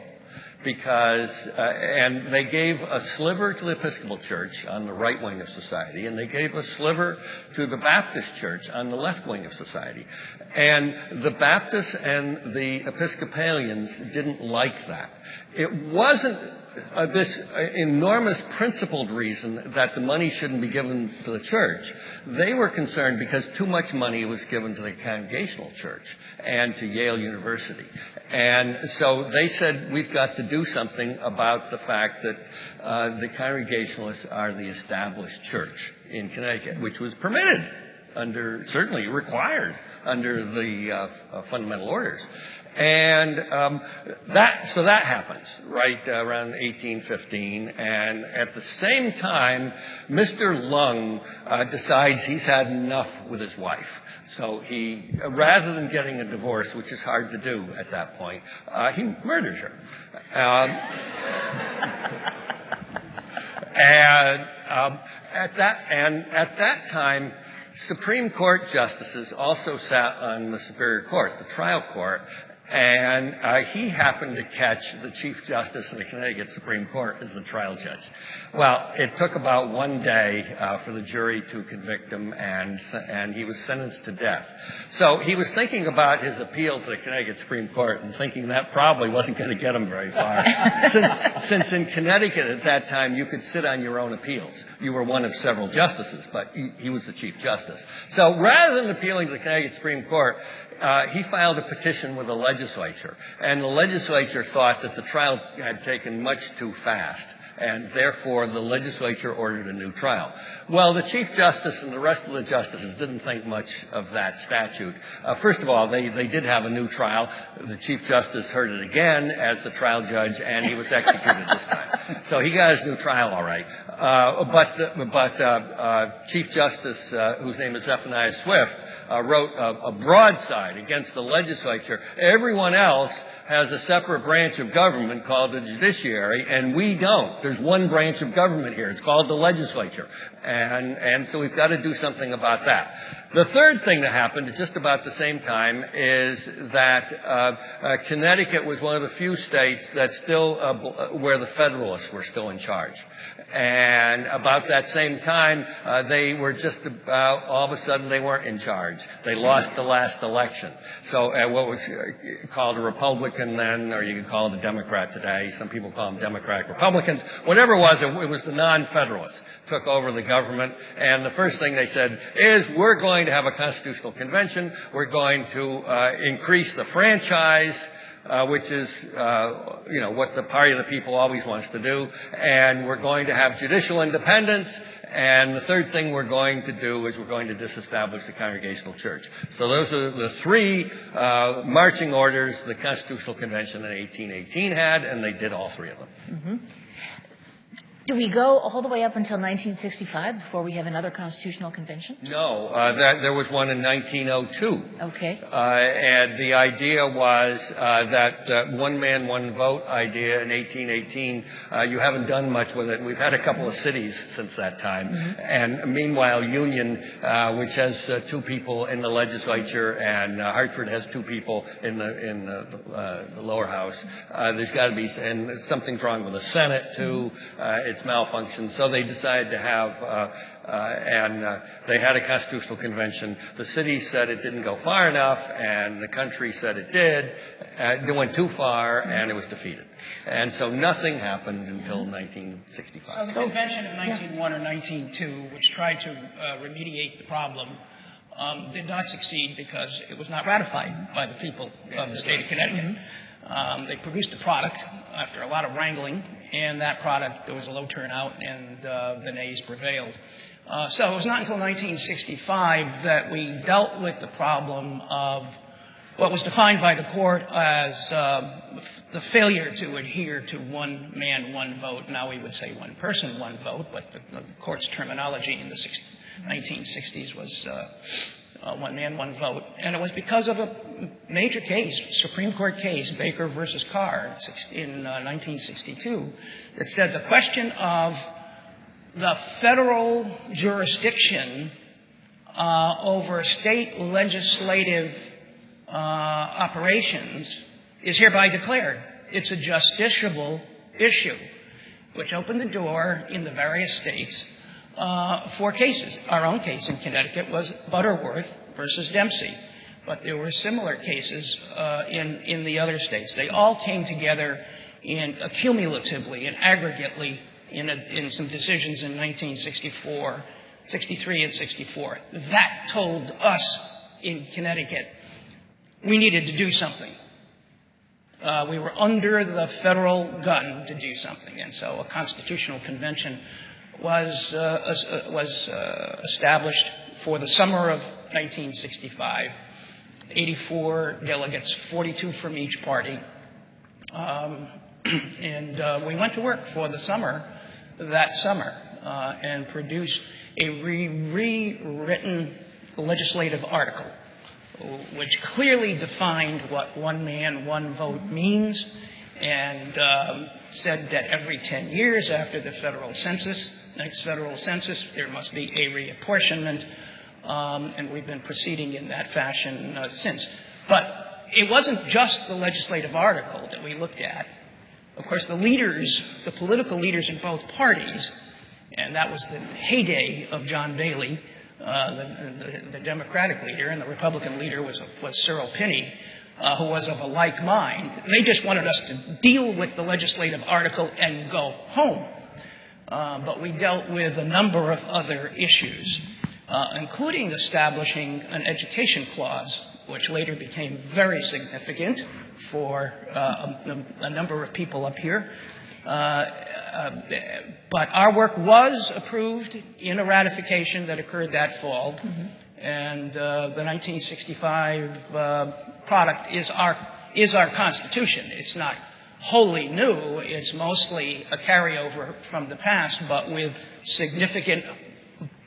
because and they gave a sliver to the Episcopal Church on the right wing of society, and they gave a sliver to the Baptist Church on the left wing of society. And the Baptists and the Episcopalians didn't like that. It wasn't this enormous principled reason that the money shouldn't be given to the church. They were concerned because too much money was given to the Congregational Church and to Yale University. And so they said, we've got to do something about the fact that the Congregationalists are the established church in Connecticut, which was permitted certainly required under the fundamental orders. And that happens right around 1815, and at the same time, Mr. Lung decides he's had enough with his wife. So he, rather than getting a divorce, which is hard to do at that point, he murders her. At that time, Supreme Court justices also sat on the Superior Court, the trial court, And he happened to catch the Chief Justice of the Connecticut Supreme Court as the trial judge. Well, it took about one day for the jury to convict him, and he was sentenced to death. So he was thinking about his appeal to the Connecticut Supreme Court and thinking that probably wasn't going to get him very far. Since in Connecticut at that time you could sit on your own appeals. You were one of several justices, but he was the Chief Justice. So rather than appealing to the Connecticut Supreme Court, he filed a petition with the legislature. And the legislature thought that the trial had taken much too fast. And therefore, the legislature ordered a new trial. Well, the Chief Justice and the rest of the justices didn't think much of that statute. First of all, they did have a new trial. The Chief Justice heard it again as the trial judge, and he was executed this time. So he got his new trial all right. But Chief Justice, whose name is Zephaniah Swift, wrote a broadside against the legislature. Everyone else has a separate branch of government called the judiciary, and we don't. There's one branch of government here. It's called the legislature. And so we've got to do something about that. The third thing that happened at just about the same time is that Connecticut was one of the few states that still, where the Federalists were still in charge. And about that same time, they were just about, all of a sudden they weren't in charge. They lost the last election. So what was called a Republican then, or you could call it a Democrat today. Some people call them Democratic Republicans. Whatever it was the non-Federalists took over the government. And the first thing they said is, we're going to have a constitutional convention. We're going to increase the franchise, which is, what the party of the people always wants to do. And we're going to have judicial independence. And the third thing we're going to do is we're going to disestablish the Congregational Church. So those are the three marching orders the Constitutional Convention in 1818 had, and they did all three of them. Mm-hmm. Do we go all the way up until 1965 before we have another constitutional convention? No, there was one in 1902. Okay. And the idea was that one man, one vote idea in 1818. You haven't done much with it. We've had a couple of cities since that time. Mm-hmm. And meanwhile, Union, which has two people in the legislature, and Hartford has two people in the lower house. There's got to be, and something's wrong with the Senate too. It's malfunctioned, so they decided to have, they had a constitutional convention. The city said it didn't go far enough, and the country said it did. It went too far, and it was defeated. And so nothing happened until 1965. So the convention of 1901 or 1902, which tried to remediate the problem, did not succeed because it was not ratified by the people of the state of Connecticut. Mm-hmm. They produced a product after a lot of wrangling, and that product, there was a low turnout, and the nays prevailed. So it was not until 1965 that we dealt with the problem of what was defined by the court as the failure to adhere to one man, one vote. Now we would say one person, one vote, but the court's terminology in the 1960s was one man, one vote. And it was because of a major case, Supreme Court case, Baker versus Carr in 1962, that said the question of the federal jurisdiction over state legislative operations is hereby declared. It's a justiciable issue, which opened the door in the various states for cases. Our own case in Connecticut was Butterworth versus Dempsey, but there were similar cases in the other states. They all came together accumulatively and aggregately in some decisions in 1964, 63 and 64. That told us in Connecticut we needed to do something. We were under the federal gun to do something, and so a constitutional convention was established for the summer of 1965. 84 delegates, 42 from each party, and we went to work for the summer, and produced a rewritten legislative article, which clearly defined what one man, one vote means, and said that every 10 years after the next federal census, there must be a reapportionment, and we've been proceeding in that fashion since. But it wasn't just the legislative article that we looked at. Of course, the political leaders in both parties, and that was the heyday of John Bailey, the Democratic leader, and the Republican leader was Cyril Pinney, who was of a like mind. They just wanted us to deal with the legislative article and go home. But we dealt with a number of other issues, including establishing an education clause, which later became very significant for a number of people up here. But our work was approved in a ratification that occurred that fall, and the 1965 product is our Constitution. It's not wholly new. It's mostly a carryover from the past, but with significant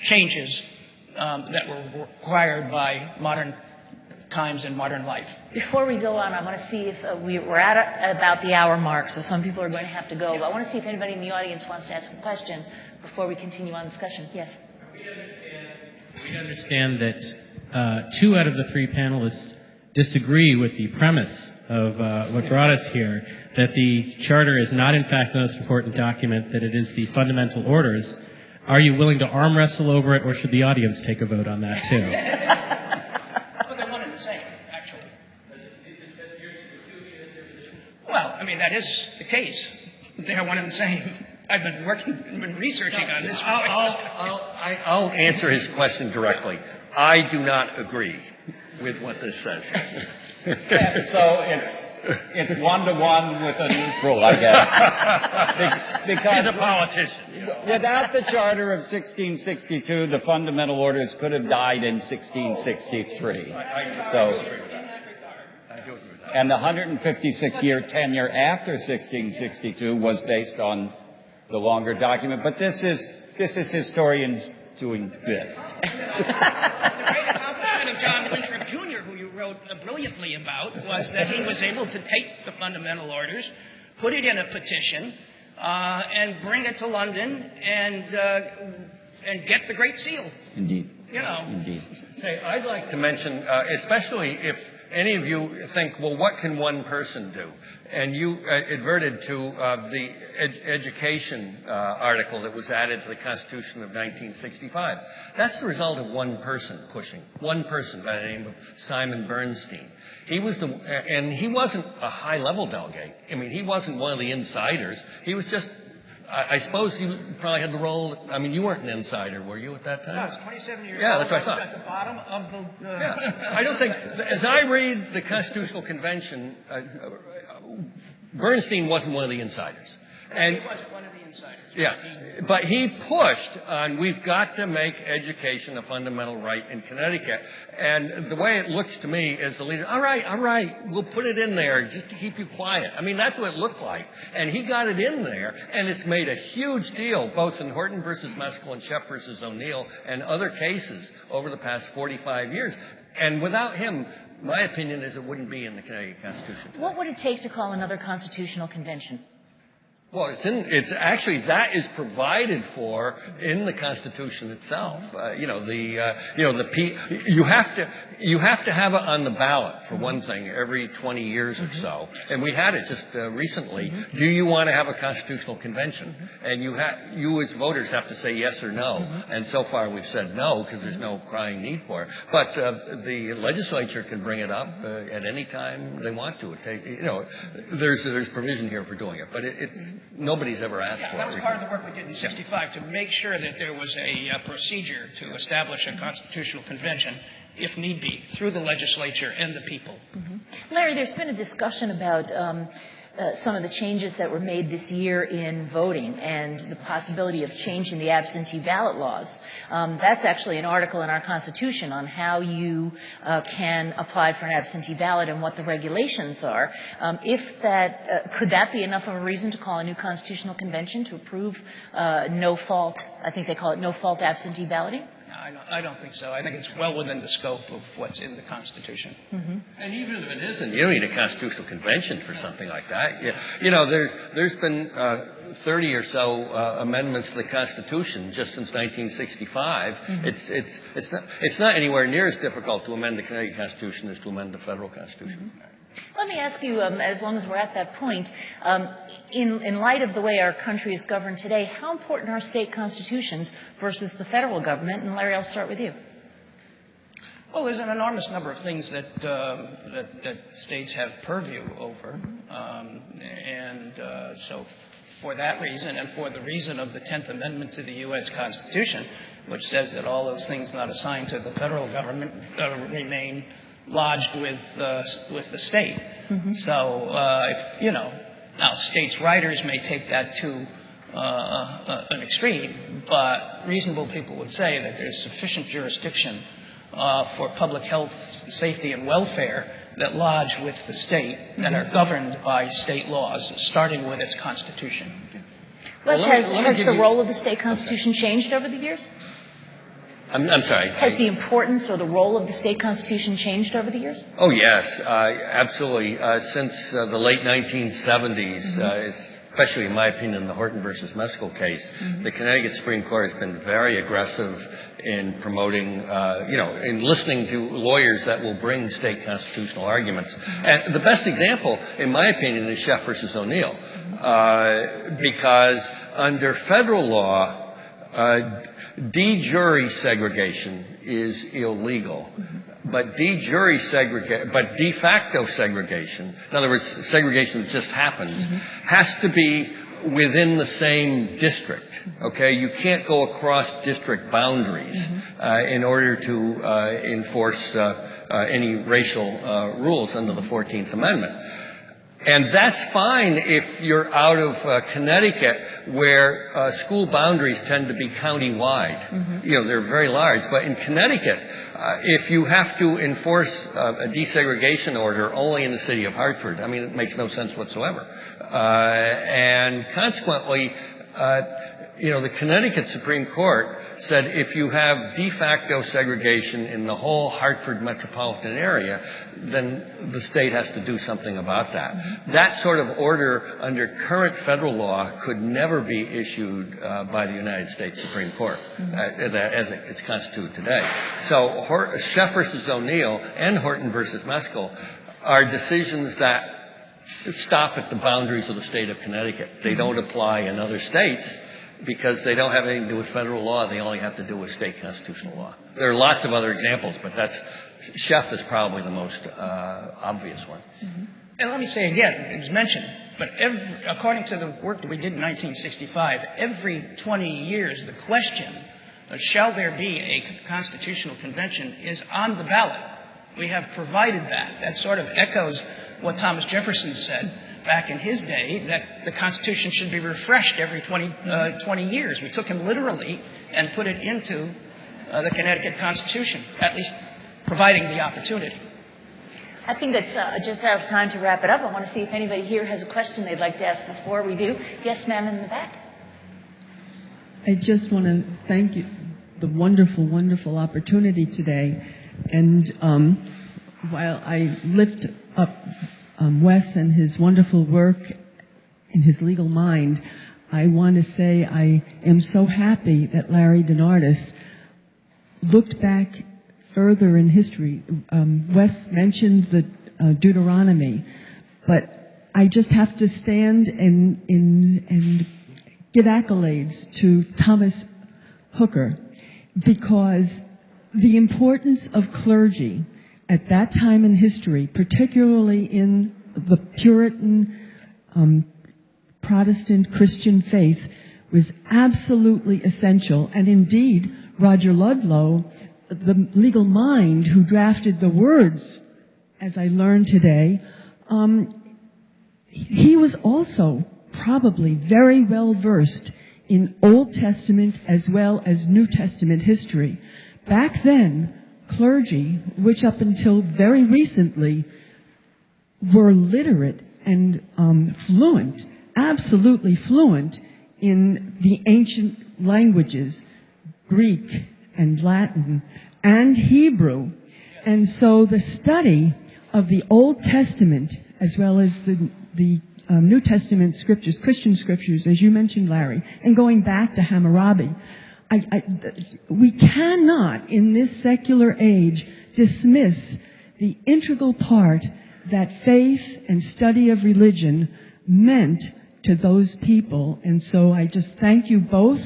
changes that were required by modern times and modern life. Before we go on, I want to see if we're at about the hour mark, so some people are going to have to go. But I want to see if anybody in the audience wants to ask a question before we continue on discussion. Yes. We understand that 2 out of the 3 panelists disagree with the premise of what brought us here, that the Charter is not, in fact, the most important document, that it is the fundamental orders. Are you willing to arm wrestle over it, or should the audience take a vote on that, too? Well, I mean, that is the case. They're one and the same. I've been researching on this. I'll answer his question directly. I do not agree with what this says. So it's 1-to-1 with a neutral, I guess. Because he's a politician. Without the Charter of 1662, the fundamental orders could have died in 1663. And the 156-year tenure after 1662 was based on the longer document. But this is historians doing this. The great accomplishment of John Winthrop Jr., who you wrote brilliantly about, was that he was able to take the fundamental orders, put it in a petition, and bring it to London and get the Great Seal. Indeed. You know. Indeed. Hey, I'd like to mention, especially if any of you think, well, what can one person do? And you adverted to the education article that was added to the Constitution of 1965. That's the result of one person pushing. One person by the name of Simon Bernstein. He was and he wasn't a high-level delegate. I mean, he wasn't one of the insiders. He was just, I suppose he probably had the role. I mean, you weren't an insider, were you, at that time? No, I was 27 years old. Yeah, that's what I thought. At the bottom of the... Yeah. I don't think, as I read the Constitutional Convention, Bernstein wasn't one of the insiders. And he wasn't one of the insiders. Yeah, but he pushed on, we've got to make education a fundamental right in Connecticut. And the way it looks to me is the leader, all right, we'll put it in there just to keep you quiet. I mean, that's what it looked like. And he got it in there, and it's made a huge deal, both in Horton versus Meskel and Shepp versus O'Neill and other cases over the past 45 years. And without him, my opinion is it wouldn't be in the Connecticut Constitution. What would it take to call another constitutional convention? Well, it's actually, that is provided for in the Constitution itself. You have to have it on the ballot, for one thing, every 20 years or so. And we had it just recently. Do you want to have a constitutional convention? And you as voters have to say yes or no. And so far we've said no, because there's no crying need for it. But the legislature can bring it up at any time they want to. There's provision here for doing it, but nobody's ever asked for it. That was part of the work we did in 65 to make sure that there was a procedure to establish a constitutional convention, if need be, through the legislature and the people. Larry, there's been a discussion about some of the changes that were made this year in voting and the possibility of changing the absentee ballot laws. That's actually an article in our Constitution on how you can apply for an absentee ballot and what the regulations are. Could that be enough of a reason to call a new constitutional convention to approve no-fault, I think they call it no-fault absentee balloting? I don't think so. I think it's well within the scope of what's in the Constitution. And even if it isn't, you don't need a constitutional convention for something like that. There's been 30 or so amendments to the Constitution just since 1965. It's not anywhere near as difficult to amend the Connecticut Constitution as to amend the federal Constitution. Let me ask you, as long as we're at that point, in light of the way our country is governed today, how important are state constitutions versus the federal government? And Larry, I'll start with you. Well, there's an enormous number of things that states have purview over, so for that reason and for the reason of the 10th Amendment to the U.S. Constitution, which says that all those things not assigned to the federal government remain lodged with the state. Mm-hmm. So, now states' writers may take that to an extreme, but reasonable people would say that there's sufficient jurisdiction for public health, safety, and welfare that lodge with the state and are governed by state laws, starting with its constitution. Well, has the role of the state constitution changed over the years? I'm sorry. Has the importance or the role of the state constitution changed over the years? Oh, yes, absolutely. Since the late 1970s, especially in my opinion, the Horton versus Meskel case, the Connecticut Supreme Court has been very aggressive in promoting, in listening to lawyers that will bring state constitutional arguments. And the best example, in my opinion, is Sheff versus O'Neill, because under federal law, de jure segregation is illegal. But de facto segregation, in other words, segregation that just happens, has to be within the same district. Okay, you can't go across district boundaries in order to enforce any racial rules under the 14th Amendment. And that's fine if you're out of Connecticut, where school boundaries tend to be county-wide. They're very large. But in Connecticut, if you have to enforce a desegregation order only in the city of Hartford, I mean, it makes no sense whatsoever. And consequently, the Connecticut Supreme Court said if you have de facto segregation in the whole Hartford metropolitan area, then the state has to do something about that. That sort of order under current federal law could never be issued by the United States Supreme Court as it's constituted today. So Sheff versus O'Neill and Horton versus Meskel are decisions that stop at the boundaries of the state of Connecticut. They don't apply in other states, because they don't have anything to do with federal law. They only have to do with state constitutional law. There are lots of other examples, but Sheff is probably the most obvious one. And let me say again, it was mentioned, but according to the work that we did in 1965, every 20 years the question of shall there be a constitutional convention is on the ballot. We have provided that. That sort of echoes what Thomas Jefferson said back in his day, that the Constitution should be refreshed every 20 years. We took him literally and put it into the Connecticut Constitution, at least providing the opportunity. I think that's just out of time to wrap it up. I want to see if anybody here has a question they'd like to ask before we do. Yes, ma'am, in the back. I just want to thank you for the wonderful, wonderful opportunity today. And while I lift up Wes and his wonderful work in his legal mind, I want to say I am so happy that Larry DeNardis looked back further in history. Wes mentioned the Deuteronomy, but I just have to stand and give accolades to Thomas Hooker, because the importance of clergy at that time in history, particularly in the Puritan Protestant Christian faith, was absolutely essential. And indeed, Roger Ludlow, the legal mind who drafted the words, as I learned today, he was also probably very well versed in Old Testament as well as New Testament history. Back then, clergy, which up until very recently were literate and fluent, absolutely fluent in the ancient languages, Greek and Latin and Hebrew. And so the study of the Old Testament as well as the New Testament scriptures, Christian scriptures, as you mentioned, Larry, and going back to Hammurabi, we cannot, in this secular age, dismiss the integral part that faith and study of religion meant to those people. And so I just thank you both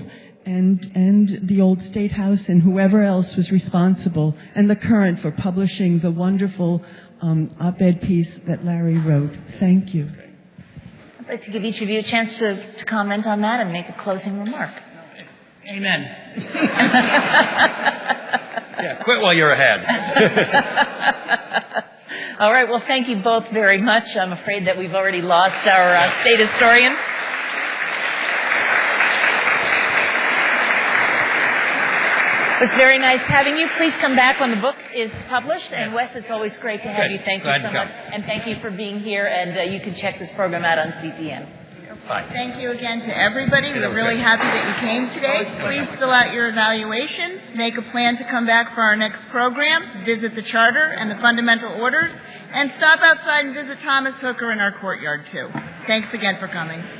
and the Old State House and whoever else was responsible, and the Current for publishing the wonderful op-ed piece that Larry wrote. Thank you. I'd like to give each of you a chance to comment on that and make a closing remark. Amen. Yeah, quit while you're ahead. All right. Well, thank you both very much. I'm afraid that we've already lost our state historian. It was very nice having you. Please come back when the book is published. And Wes, it's always great to have you. Thank you so much. And thank you for being here. And you can check this program out on CTN. Fine. Thank you again to everybody. We're really happy that you came today. Please fill out your evaluations. Make a plan to come back for our next program. Visit the charter and the fundamental orders. And stop outside and visit Thomas Hooker in our courtyard, too. Thanks again for coming.